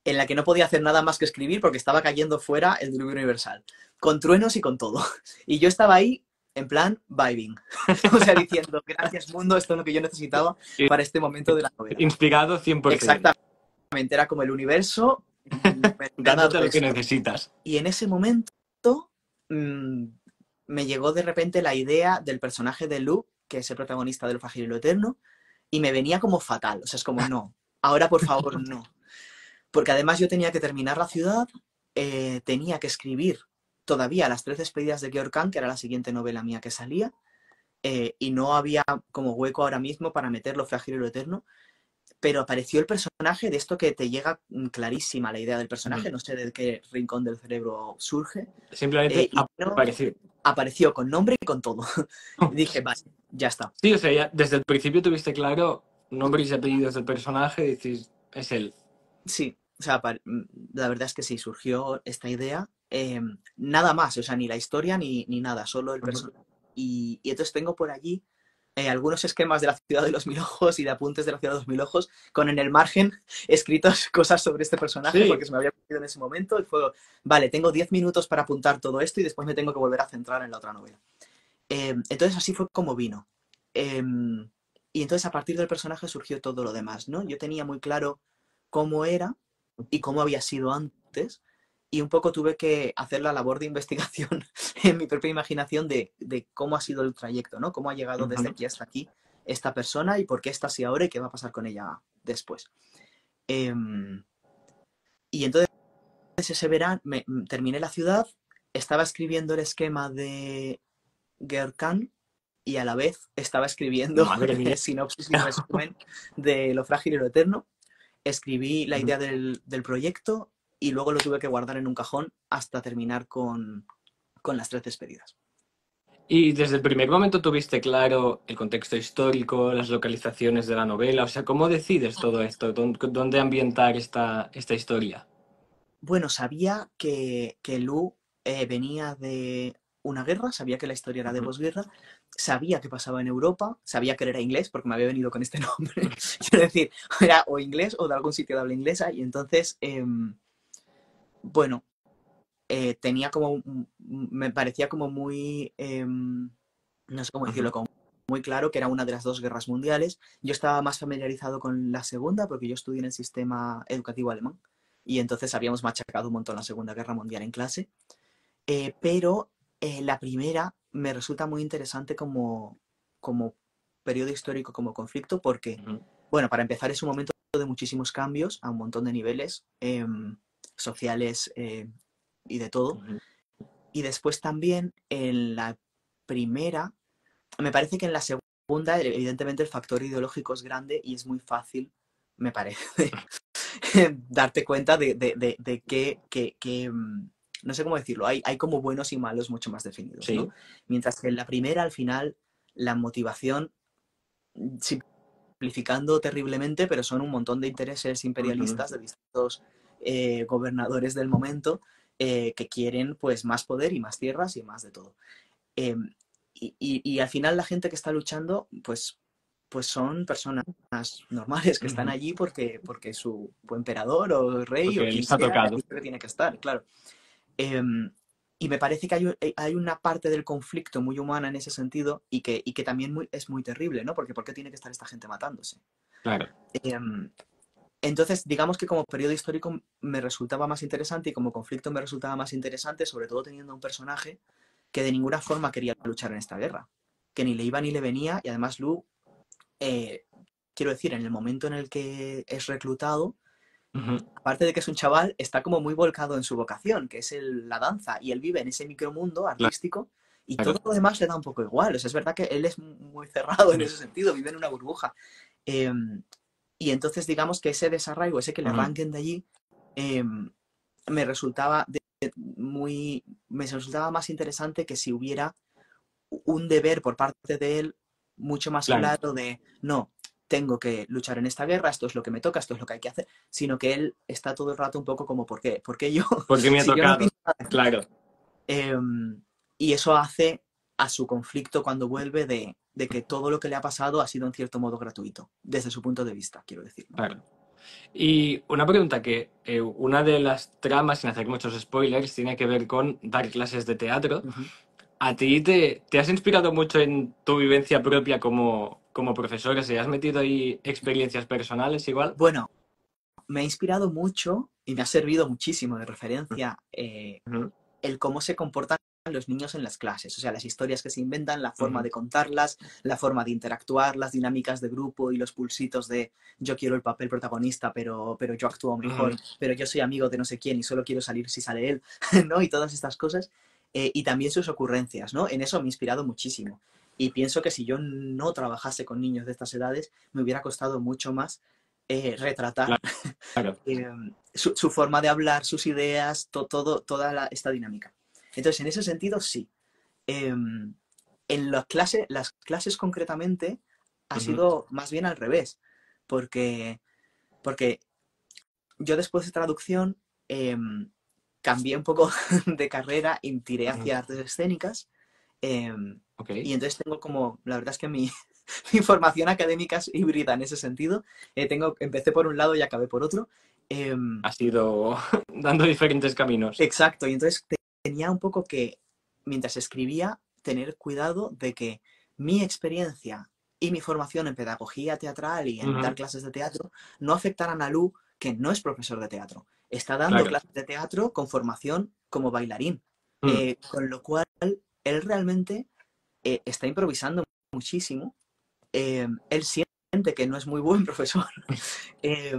en la que no podía hacer nada más que escribir porque estaba cayendo fuera el diluvio universal, con truenos y con todo. Y yo estaba ahí en plan vibing, o sea, diciendo, gracias mundo, esto es lo que yo necesitaba para este momento de la novela. Inspirado 100%, Exactamente, era como el universo me ha dado dándote lo que esto. necesitas. Y en ese momento mmm, me llegó de repente la idea del personaje de Luke, que es el protagonista de Lo frágil y lo eterno, y me venía como fatal, o sea, es como, no, ahora por favor no. Porque además yo tenía que terminar la ciudad, tenía que escribir todavía Las 13 despedidas de Georg Khan, que era la siguiente novela mía que salía, y no había como hueco ahora mismo para meter Lo frágil y lo eterno, pero apareció el personaje de esto que te llega clarísima la idea del Ujú. personaje, no sé de qué rincón del cerebro surge, Simplemente y no, apareció. apareció con nombre y con todo. Y dije, vale, ya está. Sí, o sea, ya desde el principio tuviste claro nombres y apellidos del personaje, decís, es él. Sí, o sea, la verdad es que sí, surgió esta idea. Nada más, o sea, ni la historia ni nada, solo el Ujú. personaje. Y entonces tengo por allí algunos esquemas de la ciudad de los mil ojos y de apuntes de la ciudad de los mil ojos, con en el margen escritas cosas sobre este personaje, Sí, porque se me había ocurrido en ese momento. Y fue, vale, tengo 10 minutos para apuntar todo esto y después me tengo que volver a centrar en la otra novela. Entonces así fue como vino. Eh, y entonces a partir del personaje surgió todo lo demás, ¿no? Yo tenía muy claro cómo era y cómo había sido antes, y un poco tuve que hacer la labor de investigación en mi propia imaginación de cómo ha sido el trayecto, ¿no? Cómo ha llegado desde ujú. aquí hasta aquí esta persona y por qué está así ahora y qué va a pasar con ella después. Eh, y entonces ese verano terminé la ciudad, estaba escribiendo el esquema de Gerkan y a la vez estaba escribiendo Madre mía. sinopsis y resumen de Lo frágil y lo eterno. Escribí la Ujú. idea del proyecto y luego lo tuve que guardar en un cajón hasta terminar con Las 13 despedidas. Y desde el primer momento tuviste claro el contexto histórico, las localizaciones de la novela, o sea, ¿cómo decides todo esto? ¿Dónde ambientar esta historia? Bueno, sabía que Lu venía de una guerra, sabía que la historia era de Ujú. posguerra, sabía que pasaba en Europa, sabía que él era inglés porque me había venido con este nombre. Quiero decir, era o inglés o de algún sitio de habla inglesa y entonces, bueno, tenía como, me parecía como muy, no sé cómo Ujú. decirlo, como muy claro que era una de las dos guerras mundiales. Yo estaba más familiarizado con la segunda porque yo estudié en el sistema educativo alemán y entonces habíamos machacado un montón la Segunda Guerra Mundial en clase. pero la primera me resulta muy interesante como periodo histórico, como conflicto, porque, Ujú, bueno, para empezar es un momento de muchísimos cambios a un montón de niveles sociales y de todo. ujú, Y después también en la primera, me parece que en la segunda, evidentemente el factor ideológico es grande y es muy fácil, me parece, darte cuenta de que, no sé cómo decirlo, hay como buenos y malos mucho más definidos, ¿no? sí. Mientras que en la primera, al final, la motivación, simplificando terriblemente, pero son un montón de intereses Ujú, imperialistas de distintos gobernadores del momento que quieren pues más poder y más tierras y más de todo. Eh, y al final la gente que está luchando, pues son personas normales que están ujú. allí porque su emperador o rey o Porque quien les ha sea tocado. dice que tiene que estar, claro. Eh, y me parece que hay una parte del conflicto muy humana en ese sentido y que también es muy terrible, ¿no? Porque ¿por qué tiene que estar esta gente matándose? Claro, Eh, entonces, digamos que como periodo histórico me resultaba más interesante y como conflicto me resultaba más interesante, sobre todo teniendo un personaje que de ninguna forma quería luchar en esta guerra, que ni le iba ni le venía, y además Lu, eh, quiero decir, en el momento en el que es reclutado, ujú, aparte de que es un chaval, está como muy volcado en su vocación, que es la danza, y él vive en ese micromundo artístico, y todo claro. lo demás le da un poco igual. O sea, es verdad que él es muy cerrado en ese sentido, vive en una burbuja. Eh, y entonces, digamos que ese desarraigo, ese que le Ujú, arranquen de allí, eh, me resultaba me resultaba más interesante que si hubiera un deber por parte de él mucho más claro, claro de, no, tengo que luchar en esta guerra, esto es lo que me toca, esto es lo que hay que hacer, sino que él está todo el rato un poco como, ¿por qué? ¿Por qué yo? porque me ha Si yo no tocado. pinto nada aquí. Claro, Eh, y eso hace a su conflicto cuando vuelve de que todo lo que le ha pasado ha sido en cierto modo gratuito, desde su punto de vista, quiero decir, ¿no? claro. Y una pregunta que una de las tramas, sin hacer muchos spoilers, tiene que ver con dar clases de teatro. Uh -huh. ¿A ti te has inspirado mucho en tu vivencia propia como profesor? ¿Se has metido ahí experiencias personales igual? Bueno, me ha inspirado mucho y me ha servido muchísimo de referencia Ujú, el cómo se comportan los niños en las clases, o sea, las historias que se inventan, la forma ujú, de contarlas, la forma de interactuar, las dinámicas de grupo y los pulsitos de yo quiero el papel protagonista, pero yo actúo mejor, ujú, pero yo soy amigo de no sé quién y solo quiero salir si sale él, ¿no? Y todas estas cosas. Y también sus ocurrencias, ¿no? En eso me he inspirado muchísimo. Y pienso que si yo no trabajase con niños de estas edades, me hubiera costado mucho más retratar claro. su forma de hablar, sus ideas, toda esta dinámica. Entonces, en ese sentido, sí. En las clases concretamente ha Ujú, sido más bien al revés, porque, porque yo después de traducción eh, cambié un poco de carrera y tiré ujú, hacia artes escénicas. eh, ok. y entonces tengo como, la verdad es que mi formación académica es híbrida en ese sentido. Empecé por un lado y acabé por otro. Eh, Has ido dando diferentes caminos. exacto, y entonces tenía un poco que, mientras escribía, tener cuidado de que mi experiencia y mi formación en pedagogía teatral y en dar Ujú, clases de teatro no afectaran a Lu, que no es profesor de teatro. Está dando claro. clases de teatro con formación como bailarín. Mm, Con lo cual, él realmente está improvisando muchísimo. Él siente que no es muy buen profesor. Eh,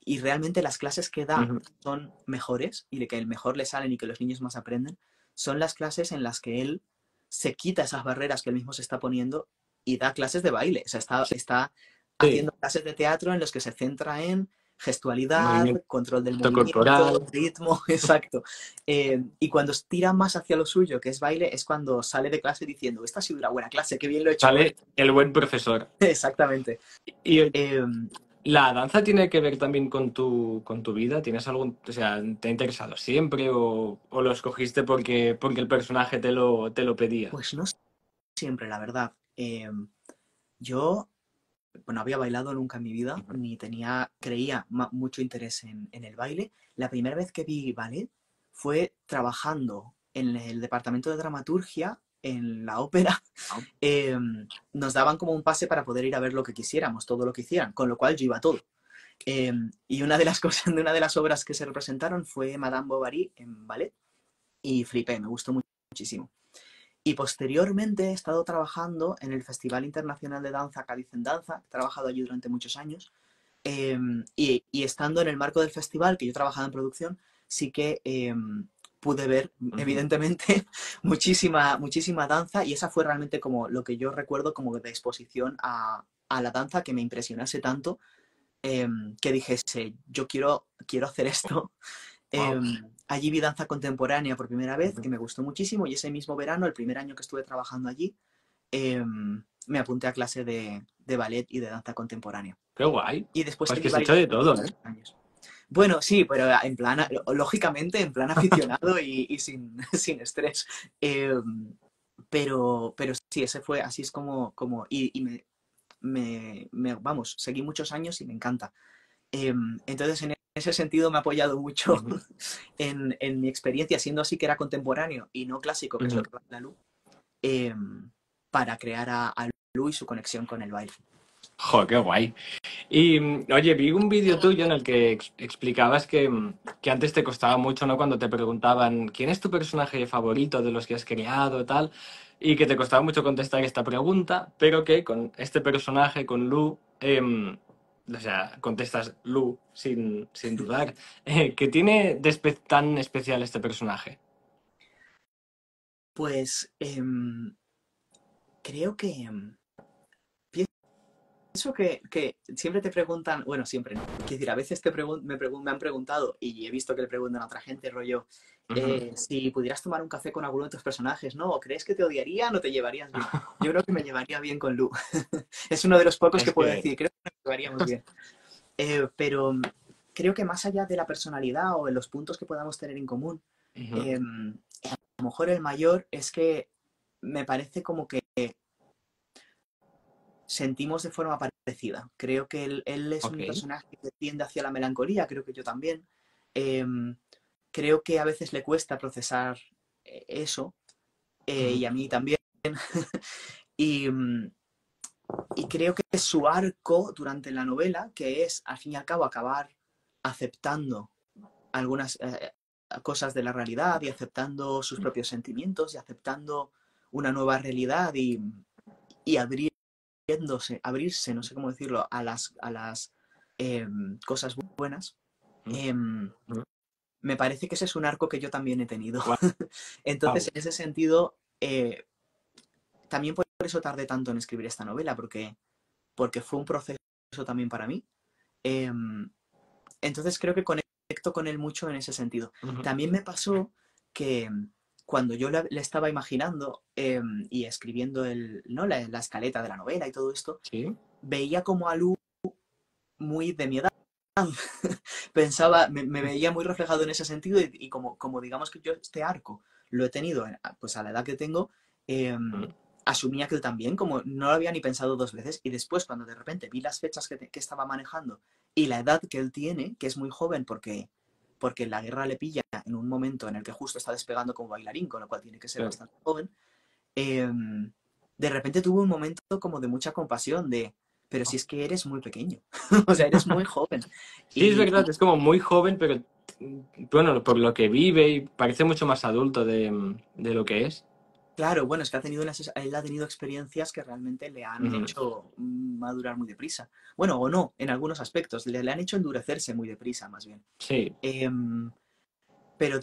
y realmente las clases que da ujú, son mejores y de que el mejor le salen y que los niños más aprenden, son las clases en las que él se quita esas barreras que él mismo se está poniendo y da clases de baile. O sea, está sí, haciendo clases de teatro en los que se centra en gestualidad, movimiento control del movimiento, corporal. ritmo, exacto. Y cuando tira más hacia lo suyo, que es baile, es cuando sale de clase diciendo, esta ha sido una buena clase, qué bien lo he hecho hoy. Sale el buen profesor. Exactamente. Y Eh, la danza tiene que ver también con tu vida. ¿Tienes algún, o sea, te ha interesado siempre o lo escogiste porque el personaje te lo pedía? pues no siempre, la verdad. Yo no había bailado nunca en mi vida, Ujú, ni creía mucho interés en el baile. La primera vez que vi ballet fue trabajando en el departamento de dramaturgia, en la ópera. ah, Eh, Nos daban como un pase para poder ir a ver lo que quisiéramos, todo lo que hicieran, con lo cual yo iba a todo. Y una de las cosas, de una de las obras que se representaron fue Madame Bovary en ballet. y flipé, me gustó muchísimo. Y posteriormente he estado trabajando en el Festival Internacional de Danza Cádiz en Danza, he trabajado allí durante muchos años, y estando en el marco del festival, que yo trabajaba en producción, sí que pude ver, Ujú. evidentemente, muchísima danza, y esa fue realmente como lo que yo recuerdo como de exposición a la danza que me impresionase tanto, que dijese, yo quiero hacer esto. Wow. Allí vi danza contemporánea por primera vez, Ujú. que me gustó muchísimo, y ese mismo verano, el primer año que estuve trabajando allí, me apunté a clase de ballet y de danza contemporánea. Qué guay. Y después Pues que seguí se ha hecho de bailando todo, ¿eh? años. Bueno, sí, pero en plan, lógicamente, en plan aficionado y sin, sin estrés. Eh, pero sí, ese fue, así es vamos, seguí muchos años y me encanta. Entonces, en ese sentido me ha apoyado mucho Ujú. en mi experiencia, siendo así que era contemporáneo y no clásico, que es lo Ujú. que hace la Lu, eh, para crear a Lu y su conexión con el baile. Jo, qué guay. Y oye, vi un vídeo tuyo en el que explicabas que antes te costaba mucho, ¿no? Cuando te preguntaban quién es tu personaje favorito de los que has creado, tal, y que te costaba mucho contestar esta pregunta, pero que con este personaje, con Lu, o sea, contestas Lu sin dudar. ¿Qué tiene de tan especial este personaje? Pues creo que pienso que siempre te preguntan, bueno, siempre no, quiero decir, a veces me han preguntado y he visto que le preguntan a otra gente, rollo, Ujú. si pudieras tomar un café con alguno de tus personajes, ¿no? ¿O crees que te odiarían o te llevarías bien? Yo creo que me llevaría bien con Lu. Es uno de los pocos que Es puedo que... decir, creo que nos llevaríamos bien. Pero creo que más allá de la personalidad o de los puntos que podamos tener en común, Ujú. a lo mejor el mayor es que me parece como que sentimos de forma parecida. Creo que él es Ok. un personaje que tiende hacia la melancolía, creo que yo también. Eh, Creo que a veces le cuesta procesar eso, Ujú. y a mí también. Y, y creo que su arco durante la novela, que es al fin y al cabo acabar aceptando algunas cosas de la realidad y aceptando sus propios sentimientos y aceptando una nueva realidad y abrirse, no sé cómo decirlo, a las cosas buenas. Eh, Ujú. Me parece que ese es un arco que yo también he tenido. Entonces, Guau. en ese sentido, también por eso tardé tanto en escribir esta novela, porque fue un proceso también para mí. Eh, entonces, creo que conecto con él mucho en ese sentido. Ujú. También me pasó que cuando yo le estaba imaginando y escribiendo ¿no? la escaleta de la novela y todo esto, Sí. veía como a Lu muy de mi edad. Pensaba, me veía muy reflejado en ese sentido y como digamos que yo este arco lo he tenido pues a la edad que tengo, eh, Ujú. asumía que él también, como no lo había ni pensado dos veces, y después cuando de repente vi las fechas que estaba manejando y la edad que él tiene, que es muy joven porque la guerra le pilla en un momento en el que justo está despegando como bailarín, con lo cual tiene que ser Claro. bastante joven, eh, de repente tuve un momento como de mucha compasión, pero si es que eres muy pequeño, o sea, eres muy joven. Sí, es Y verdad, es como muy joven, pero bueno, por lo que vive y parece mucho más adulto de lo que es. claro, bueno, es que él ha tenido experiencias que realmente le han Ujú. hecho madurar muy deprisa. Bueno, o no, en algunos aspectos, le han hecho endurecerse muy deprisa, más bien. Sí. Pero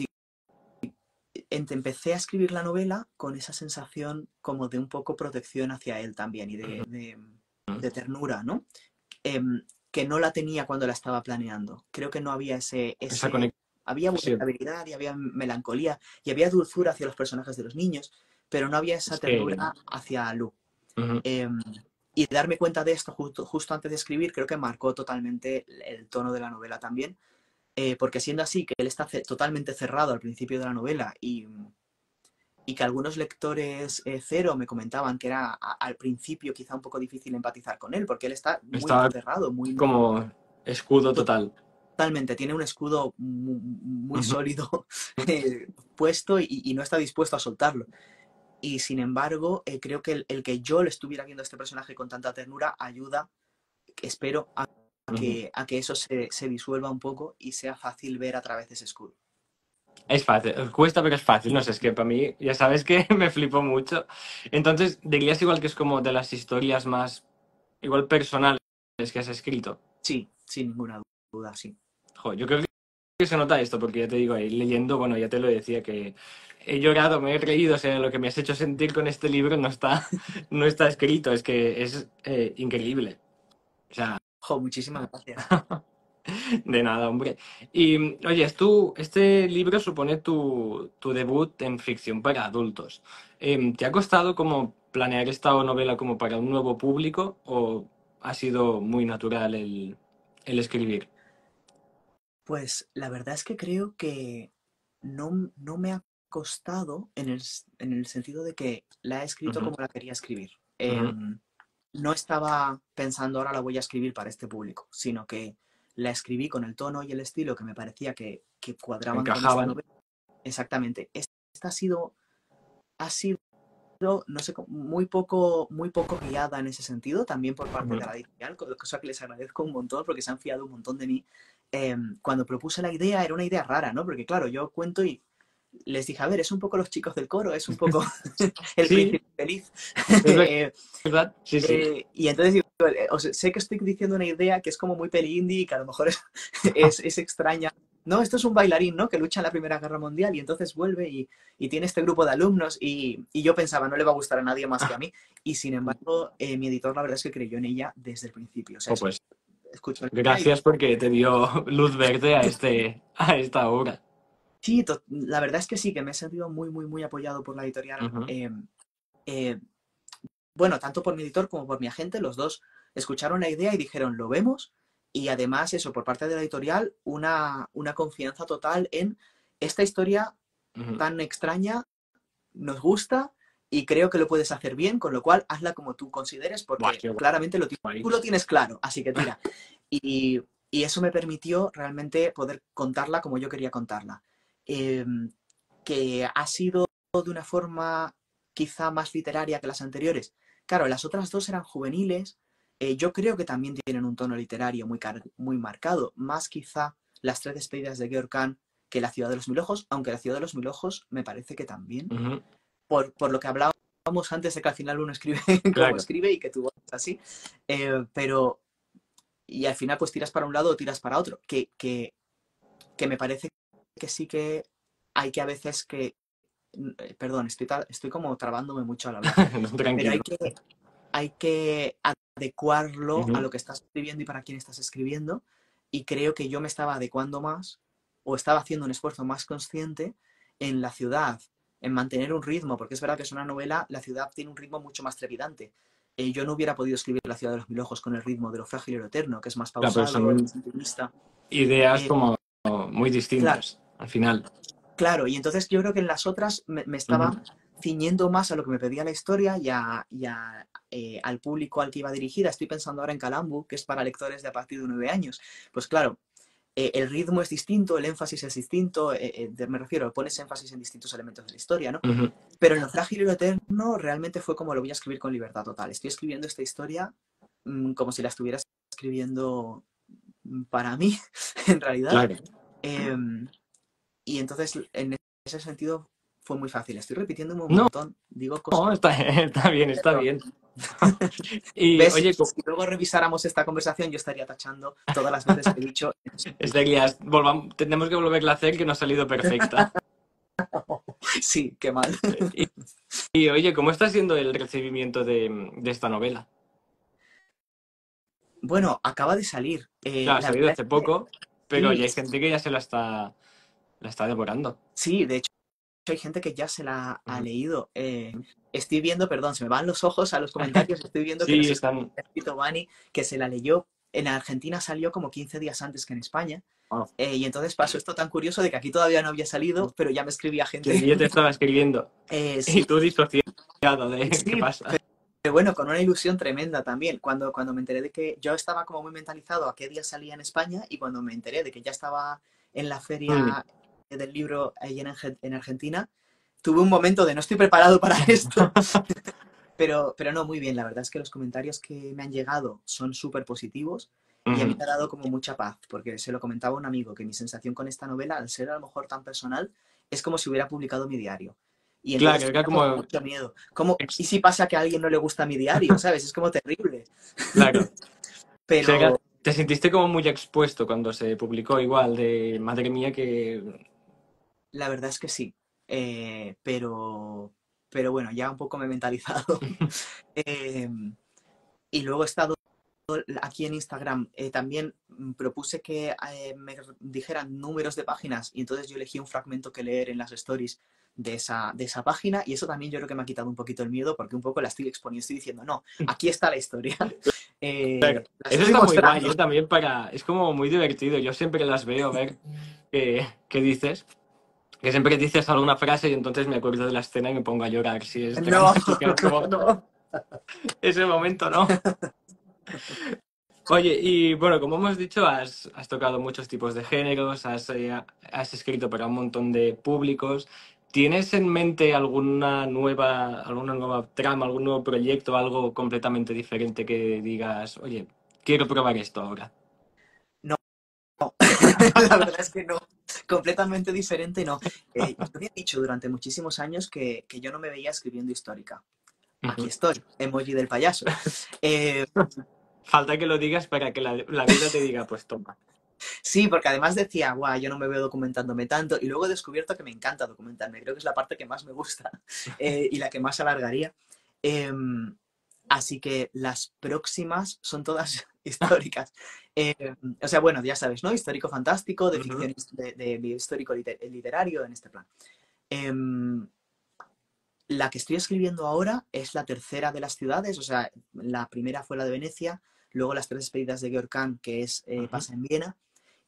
empecé a escribir la novela con esa sensación como de un poco protección hacia él también y Ujú. de ternura, ¿no? Que no la tenía cuando la estaba planeando. Creo que no había Esa conexión. había Sí, vulnerabilidad y había melancolía y había dulzura hacia los personajes de los niños, pero no había esa sí. ternura hacia Lu. Ujú. Eh, y darme cuenta de esto justo antes de escribir creo que marcó totalmente el tono de la novela también, porque siendo así que él está totalmente cerrado al principio de la novela y que algunos lectores cero me comentaban que era al principio quizá un poco difícil empatizar con él, porque él está muy Estaba cerrado, muy como escudo total. totalmente, tiene un escudo muy Ujú. sólido puesto y no está dispuesto a soltarlo. Y sin embargo, creo que el que yo le estuviera viendo a este personaje con tanta ternura ayuda, espero, Ujú. a que eso se disuelva un poco y sea fácil ver a través de ese escudo. Es fácil, cuesta pero es fácil, no sé, es que para mí ya sabes que me flipó mucho. Entonces, dirías igual que es como de las historias más, igual personales que has escrito. Sí, sin ninguna duda, sí. Jo, yo creo que se nota esto, porque ya te digo, ahí leyendo, bueno, ya te lo decía, que he llorado, me he reído, o sea, lo que me has hecho sentir con este libro no está, no está escrito, es que es increíble. O sea, Jo, muchísimas gracias. de nada, hombre. Y oye, este libro supone tu debut en ficción para adultos. ¿Te ha costado como planear esta novela como para un nuevo público o ha sido muy natural el escribir? Pues la verdad es que creo que no me ha costado en el sentido de que la he escrito Ujú, como la quería escribir. ujú. No estaba pensando ahora la voy a escribir para este público, sino que la escribí con el tono y el estilo que me parecía que cuadraban con esta Encajaban. novela. Exactamente. Esta ha sido, no sé, muy poco guiada en ese sentido, también por parte Ujú. de la editorial, cosa que les agradezco un montón porque se han fiado un montón de mí. Cuando propuse la idea era una idea rara, ¿no? Porque claro, yo cuento y les dije, a ver, es un poco los chicos del coro, es un poco el Sí, príncipe feliz. es eh, verdad. Sí, sí. y entonces digo, o sea, sé que estoy diciendo una idea que es como muy peli indie, que a lo mejor es extraña. No, esto es un bailarín, ¿no? Que lucha en la Primera Guerra Mundial y entonces vuelve y tiene este grupo de alumnos y yo pensaba, no le va a gustar a nadie más que a mí. Y sin embargo, mi editor la verdad es que creyó en ella desde el principio. O sea, Oh, pues escuchó la idea y gracias porque te dio luz verde a esta obra. sí, la verdad es que sí, que me he sentido muy apoyado por la editorial. Ujú, Eh, bueno, tanto por mi editor como por mi agente, los dos escucharon la idea y dijeron, lo vemos. Y además, eso, por parte de la editorial, una confianza total en esta historia ujú. tan extraña, nos gusta y creo que lo puedes hacer bien, con lo cual hazla como tú consideres, Buah, porque qué claramente guay. tú lo tienes claro, así que tira. Y, y eso me permitió realmente poder contarla como yo quería contarla. Eh, que ha sido de una forma quizá más literaria que las anteriores. Claro, las otras dos eran juveniles. Yo creo que también tienen un tono literario muy marcado, más quizá las tres despedidas de Georg Khan que La ciudad de los mil ojos, aunque La ciudad de los mil ojos me parece que también, Ujú, por lo que hablábamos antes de que al final uno escribe como claro. escribe y que tu voz es así, pero y al final pues tiras para un lado o tiras para otro, que me parece que sí que hay que a veces que, perdón, estoy como trabándome mucho al hablar, No, pero tranquilo. hay que adecuarlo a Ujú, lo que estás escribiendo y para quién estás escribiendo, y creo que yo me estaba adecuando más o estaba haciendo un esfuerzo más consciente en la ciudad, en mantener un ritmo, porque es verdad que es una novela, la ciudad tiene un ritmo mucho más trepidante. Yo no hubiera podido escribir La ciudad de los mil ojos con el ritmo de Lo frágil y lo eterno, que es más claro, pero pausado, son más intimista. ideas Eh, como muy claro, distintas al final. Claro, y entonces yo creo que en las otras me Ujú, estaba ciñendo más a lo que me pedía la historia al público al que iba dirigida. Estoy pensando ahora en Calambu, que es para lectores de a partir de 9 años. Pues claro, el ritmo es distinto, el énfasis es distinto, me refiero, pones énfasis en distintos elementos de la historia, ¿no? ujú. Pero en Lo frágil y lo eterno realmente fue como lo voy a escribir con libertad total. Estoy escribiendo esta historia como si la estuvieras escribiendo para mí, en realidad. Claro. Em, y entonces, en ese sentido, fue muy fácil. Estoy repitiéndome un No, montón, digo cosas. no, está, está bien, está Perdón. bien. Y ¿Ves? oye, Si luego revisáramos esta conversación, yo estaría tachando todas las veces que he dicho. estarías, tenemos que volverla a hacer que no ha salido perfecta. Sí, qué mal. Y, y, oye, ¿cómo está siendo el recibimiento de esta novela? Bueno, acaba de salir. Claro, ha La salido verdad es hace que poco, pero sí, ya hay gente que ya la está devorando. sí, de hecho hay gente que ya se la ha Ujú. leído. Estoy viendo, perdón, se me van los ojos a los comentarios, estoy viendo que Sí, nos están. ha escrito Vani, que se la leyó. En Argentina salió como 15 días antes que en España. Oh, Y entonces pasó esto tan curioso de que aquí todavía no había salido, pero ya me escribía que gente. ya te estaba escribiendo y Sí, tú disociado de qué sí, pasa. pero bueno, con una ilusión tremenda también. Cuando me enteré de que yo estaba como muy mentalizado a qué día salía en España y cuando me enteré de que ya estaba en la Mm. feria del libro ahí en Argentina, tuve un momento de no estoy preparado para esto, pero no, muy bien. La verdad es que los comentarios que me han llegado son súper positivos Y a mí Ujú. me ha dado como mucha paz, porque se lo comentaba a un amigo, que mi sensación con esta novela, al ser a lo mejor tan personal, es como si hubiera publicado mi diario. Y entonces Claro, era tenía como como... mucho miedo. Como, ¿y ex- si pasa que a alguien no le gusta mi diario? ¿Sabes? Es como terrible. Claro. O sea, Pero te sentiste como muy expuesto cuando se publicó igual, de madre mía que... la verdad es que sí. Pero bueno, ya un poco me he mentalizado. Eh, y luego he estado aquí en Instagram. También propuse que me dijeran números de páginas y entonces yo elegí un fragmento que leer en las stories de esa página y eso también yo creo que me ha quitado un poquito el miedo porque un poco la estoy exponiendo, estoy diciendo, no, aquí está la historia. Claro. La Eso estoy está muy guay, mostrando. ¿eh? También para... Es como muy divertido. Yo siempre las veo a ver qué dices. Que siempre dices alguna frase y entonces me acuerdo de la escena y me pongo a llorar. Si es No, dramática, es como... no. Ese momento, ¿no? Oye, y bueno, como hemos dicho, has tocado muchos tipos de géneros, has escrito para un montón de públicos. ¿Tienes en mente alguna nueva trama, algún nuevo proyecto, algo completamente diferente que digas, oye, quiero probar esto ahora? No, la verdad es que no. Completamente diferente, no. Yo había dicho durante muchísimos años que yo no me veía escribiendo histórica. Aquí Ujú. estoy, emoji del payaso. Eh, Falta que lo digas para que la vida te diga, pues toma. sí, porque además decía, guau, yo no me veo documentándome tanto. Y luego he descubierto que me encanta documentarme. Creo que es la parte que más me gusta y la que más alargaría. Eh, Así que las próximas son todas históricas. Eh, o sea, bueno, ya sabes, ¿no? Histórico fantástico, de Ujú. ficción, de histórico literario en este plan. Eh, la que estoy escribiendo ahora es la tercera de las ciudades, o sea, la primera fue la de Venecia, luego las tres despedidas de Georg Kahn, que es, Ujú. pasa en Viena,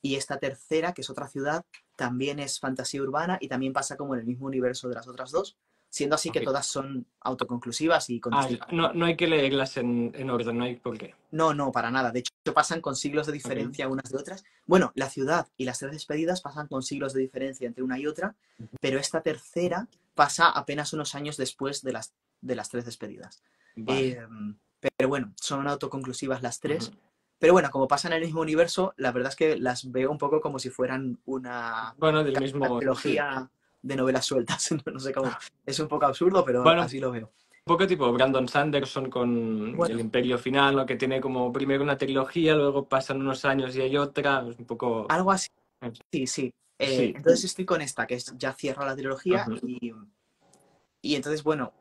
y esta tercera, que es otra ciudad, también es fantasía urbana y también pasa como en el mismo universo de las otras dos, siendo así que Ok. todas son autoconclusivas y con Ah, distintos... no, no hay que leerlas en orden, no hay por qué. No, no, para nada. De hecho, pasan con siglos de Ok. diferencia unas de otras. Bueno, la ciudad y las tres despedidas pasan con siglos de diferencia entre una y otra, pero esta tercera pasa apenas unos años después de las tres despedidas. Vale. Eh, pero bueno, son autoconclusivas las Ujú. tres. Pero bueno, como pasan en el mismo universo, la verdad es que las veo un poco como si fueran Bueno, del una mismo, sí. trilogía de novelas sueltas. No sé cómo. Es un poco absurdo, pero Bueno, un así lo veo. poco tipo Brandon Sanderson con El Bueno, Imperio Final, ¿no? Que tiene como primero una trilogía, luego pasan unos años y hay otra, es un poco... algo así. Sí, sí. Sí. Entonces estoy con esta, que es, ya cierra la trilogía Ujú, y entonces, bueno,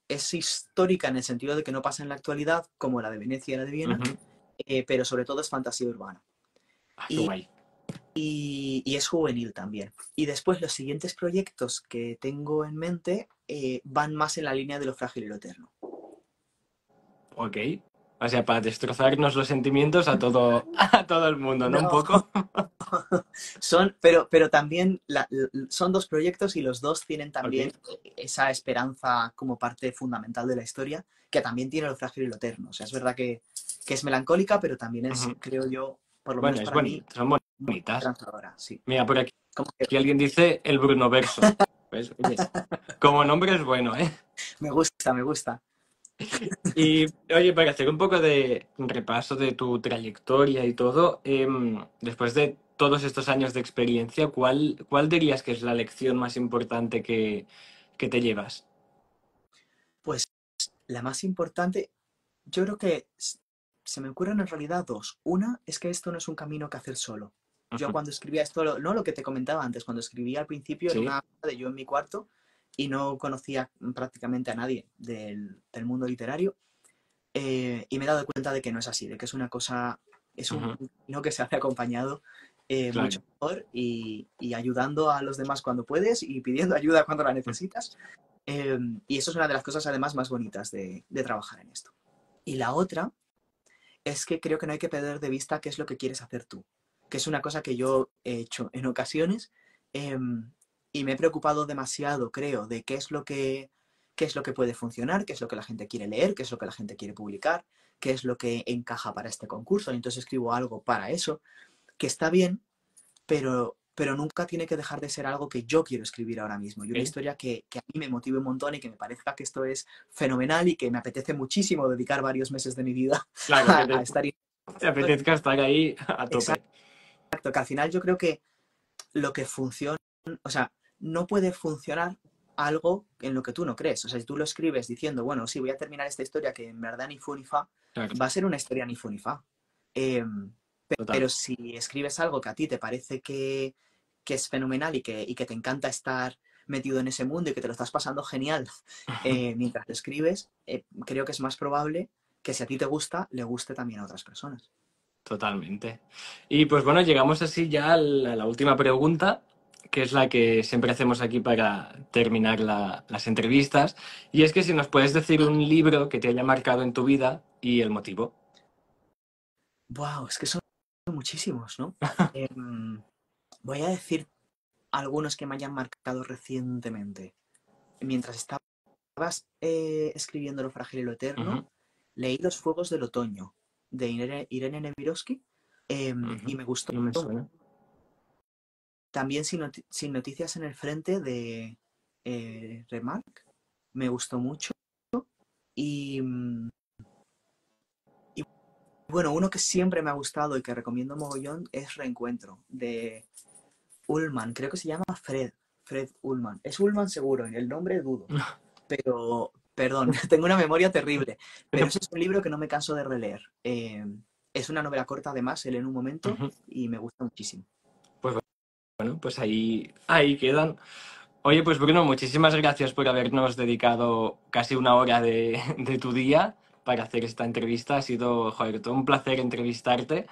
es histórica en el sentido de que no pasa en la actualidad, como la de Venecia y la de Viena, ujú. pero sobre todo es fantasía urbana. Ah, qué Y, guay. y es juvenil también. Y después los siguientes proyectos que tengo en mente van más en la línea de lo frágil y lo eterno. Ok. O sea, para destrozarnos los sentimientos a todo el mundo, ¿no? Un No, poco. pero también son dos proyectos y los dos tienen también Ok. esa esperanza como parte fundamental de la historia, que también tiene lo frágil y lo eterno. O sea, es verdad que es melancólica, pero también es, Ujú. creo yo, por lo Bueno, menos es para mí, bonito, son muy bonitas. esperanzadora. Sí. Mira, por aquí, Como que aquí alguien dice el Bruno Verso. ¿Ves? Oye, como nombre es bueno, ¿eh? me gusta, me gusta. Y oye, para hacer un poco de repaso de tu trayectoria y todo, después de todos estos años de experiencia, ¿cuál dirías que es la lección más importante que te llevas? Pues la más importante, yo creo que se me ocurren en realidad dos. Una es que esto no es un camino que hacer solo. Yo Ujú. cuando escribía esto, no lo que te comentaba antes, cuando escribía al principio era Sí. una cosa de yo en mi cuarto y no conocía prácticamente a nadie del mundo literario y me he dado cuenta de que no es así, de que es una cosa, es un Ujú. camino que se hace acompañado mucho Claro. mejor y ayudando a los demás cuando puedes y pidiendo ayuda cuando la necesitas. Y eso es una de las cosas además más bonitas de trabajar en esto. Y la otra es que creo que no hay que perder de vista qué es lo que quieres hacer tú, que es una cosa que yo he hecho en ocasiones eh, y me he preocupado demasiado, creo, de qué es lo que puede funcionar, qué es lo que la gente quiere leer, qué es lo que la gente quiere publicar, qué es lo que encaja para este concurso. Y entonces escribo algo para eso, que está bien, pero nunca tiene que dejar de ser algo que yo quiero escribir ahora mismo. Y una Ok. historia que a mí me motive un montón y que me parezca que esto es fenomenal y que me apetece muchísimo dedicar varios meses de mi vida Claro, que a te, estar. te apetezca estar ahí a tope. Exacto, que al final yo creo que lo que funciona, o sea, no puede funcionar algo en lo que tú no crees. O sea, si tú lo escribes diciendo, bueno, sí, voy a terminar esta historia que en verdad ni fu ni fa, Claro, va a ser una historia ni fu ni fa. Eh, total. pero si escribes algo que a ti te parece que es fenomenal y que te encanta estar metido en ese mundo y que te lo estás pasando genial mientras lo escribes, creo que es más probable que si a ti te gusta, le guste también a otras personas. Totalmente. Y pues bueno, llegamos así ya a la última pregunta, que es la que siempre hacemos aquí para terminar las entrevistas. Y es que si nos puedes decir un libro que te haya marcado en tu vida y el motivo. Wow, es que son muchísimos, ¿no? Voy a decir algunos que me hayan marcado recientemente. Mientras estabas escribiendo Lo frágil y lo eterno, Ujú, leí Los fuegos del otoño de Irene Nemirovsky y ujú. me gustó. No me suena. También Sin noticias en el frente de Remarque, me gustó mucho. Y, y bueno, uno que siempre me ha gustado y que recomiendo mogollón es Reencuentro de Ullman, creo que se llama Fred Ullman. Es Ullman seguro, en el nombre dudo. Pero, perdón, tengo una memoria terrible. Pero ese es un libro que no me canso de releer. Es una novela corta, además, se lee en un momento Ujú. y me gusta muchísimo. Pues bueno, pues ahí quedan. Oye, pues Bruno, muchísimas gracias por habernos dedicado casi una hora de tu día para hacer esta entrevista. Ha sido, joder, todo un placer entrevistarte.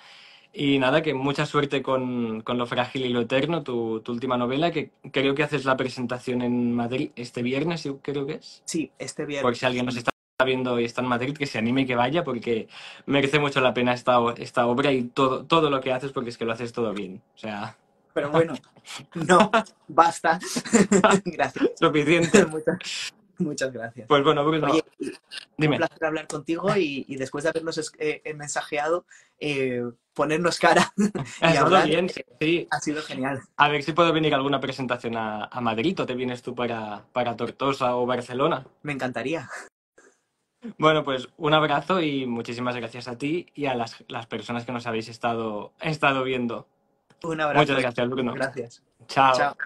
Y nada, que mucha suerte con Lo frágil y lo eterno, tu última novela, que creo que haces la presentación en Madrid este viernes, yo creo que es. Sí, este Por si viernes. alguien nos está viendo y está en Madrid, que se anime y que vaya, porque merece mucho la pena esta obra y todo lo que haces, porque es que lo haces todo bien. O sea, Pero bueno, no, basta. Gracias. suficiente. Muchas, muchas gracias. Pues bueno, Oye, Bruno, un dime. placer hablar contigo y después de habernos mensajeado, ponernos cara Ha y estado hablar, bien, sí. ha sido genial. A ver si puedo venir a alguna presentación a Madrid o te vienes tú para Tortosa o Barcelona. Me encantaría. Bueno, pues un abrazo y muchísimas gracias a ti y a las personas que nos habéis estado viendo. Un Muchas abrazo. gracias, Bruno. Gracias. Chao. Chao.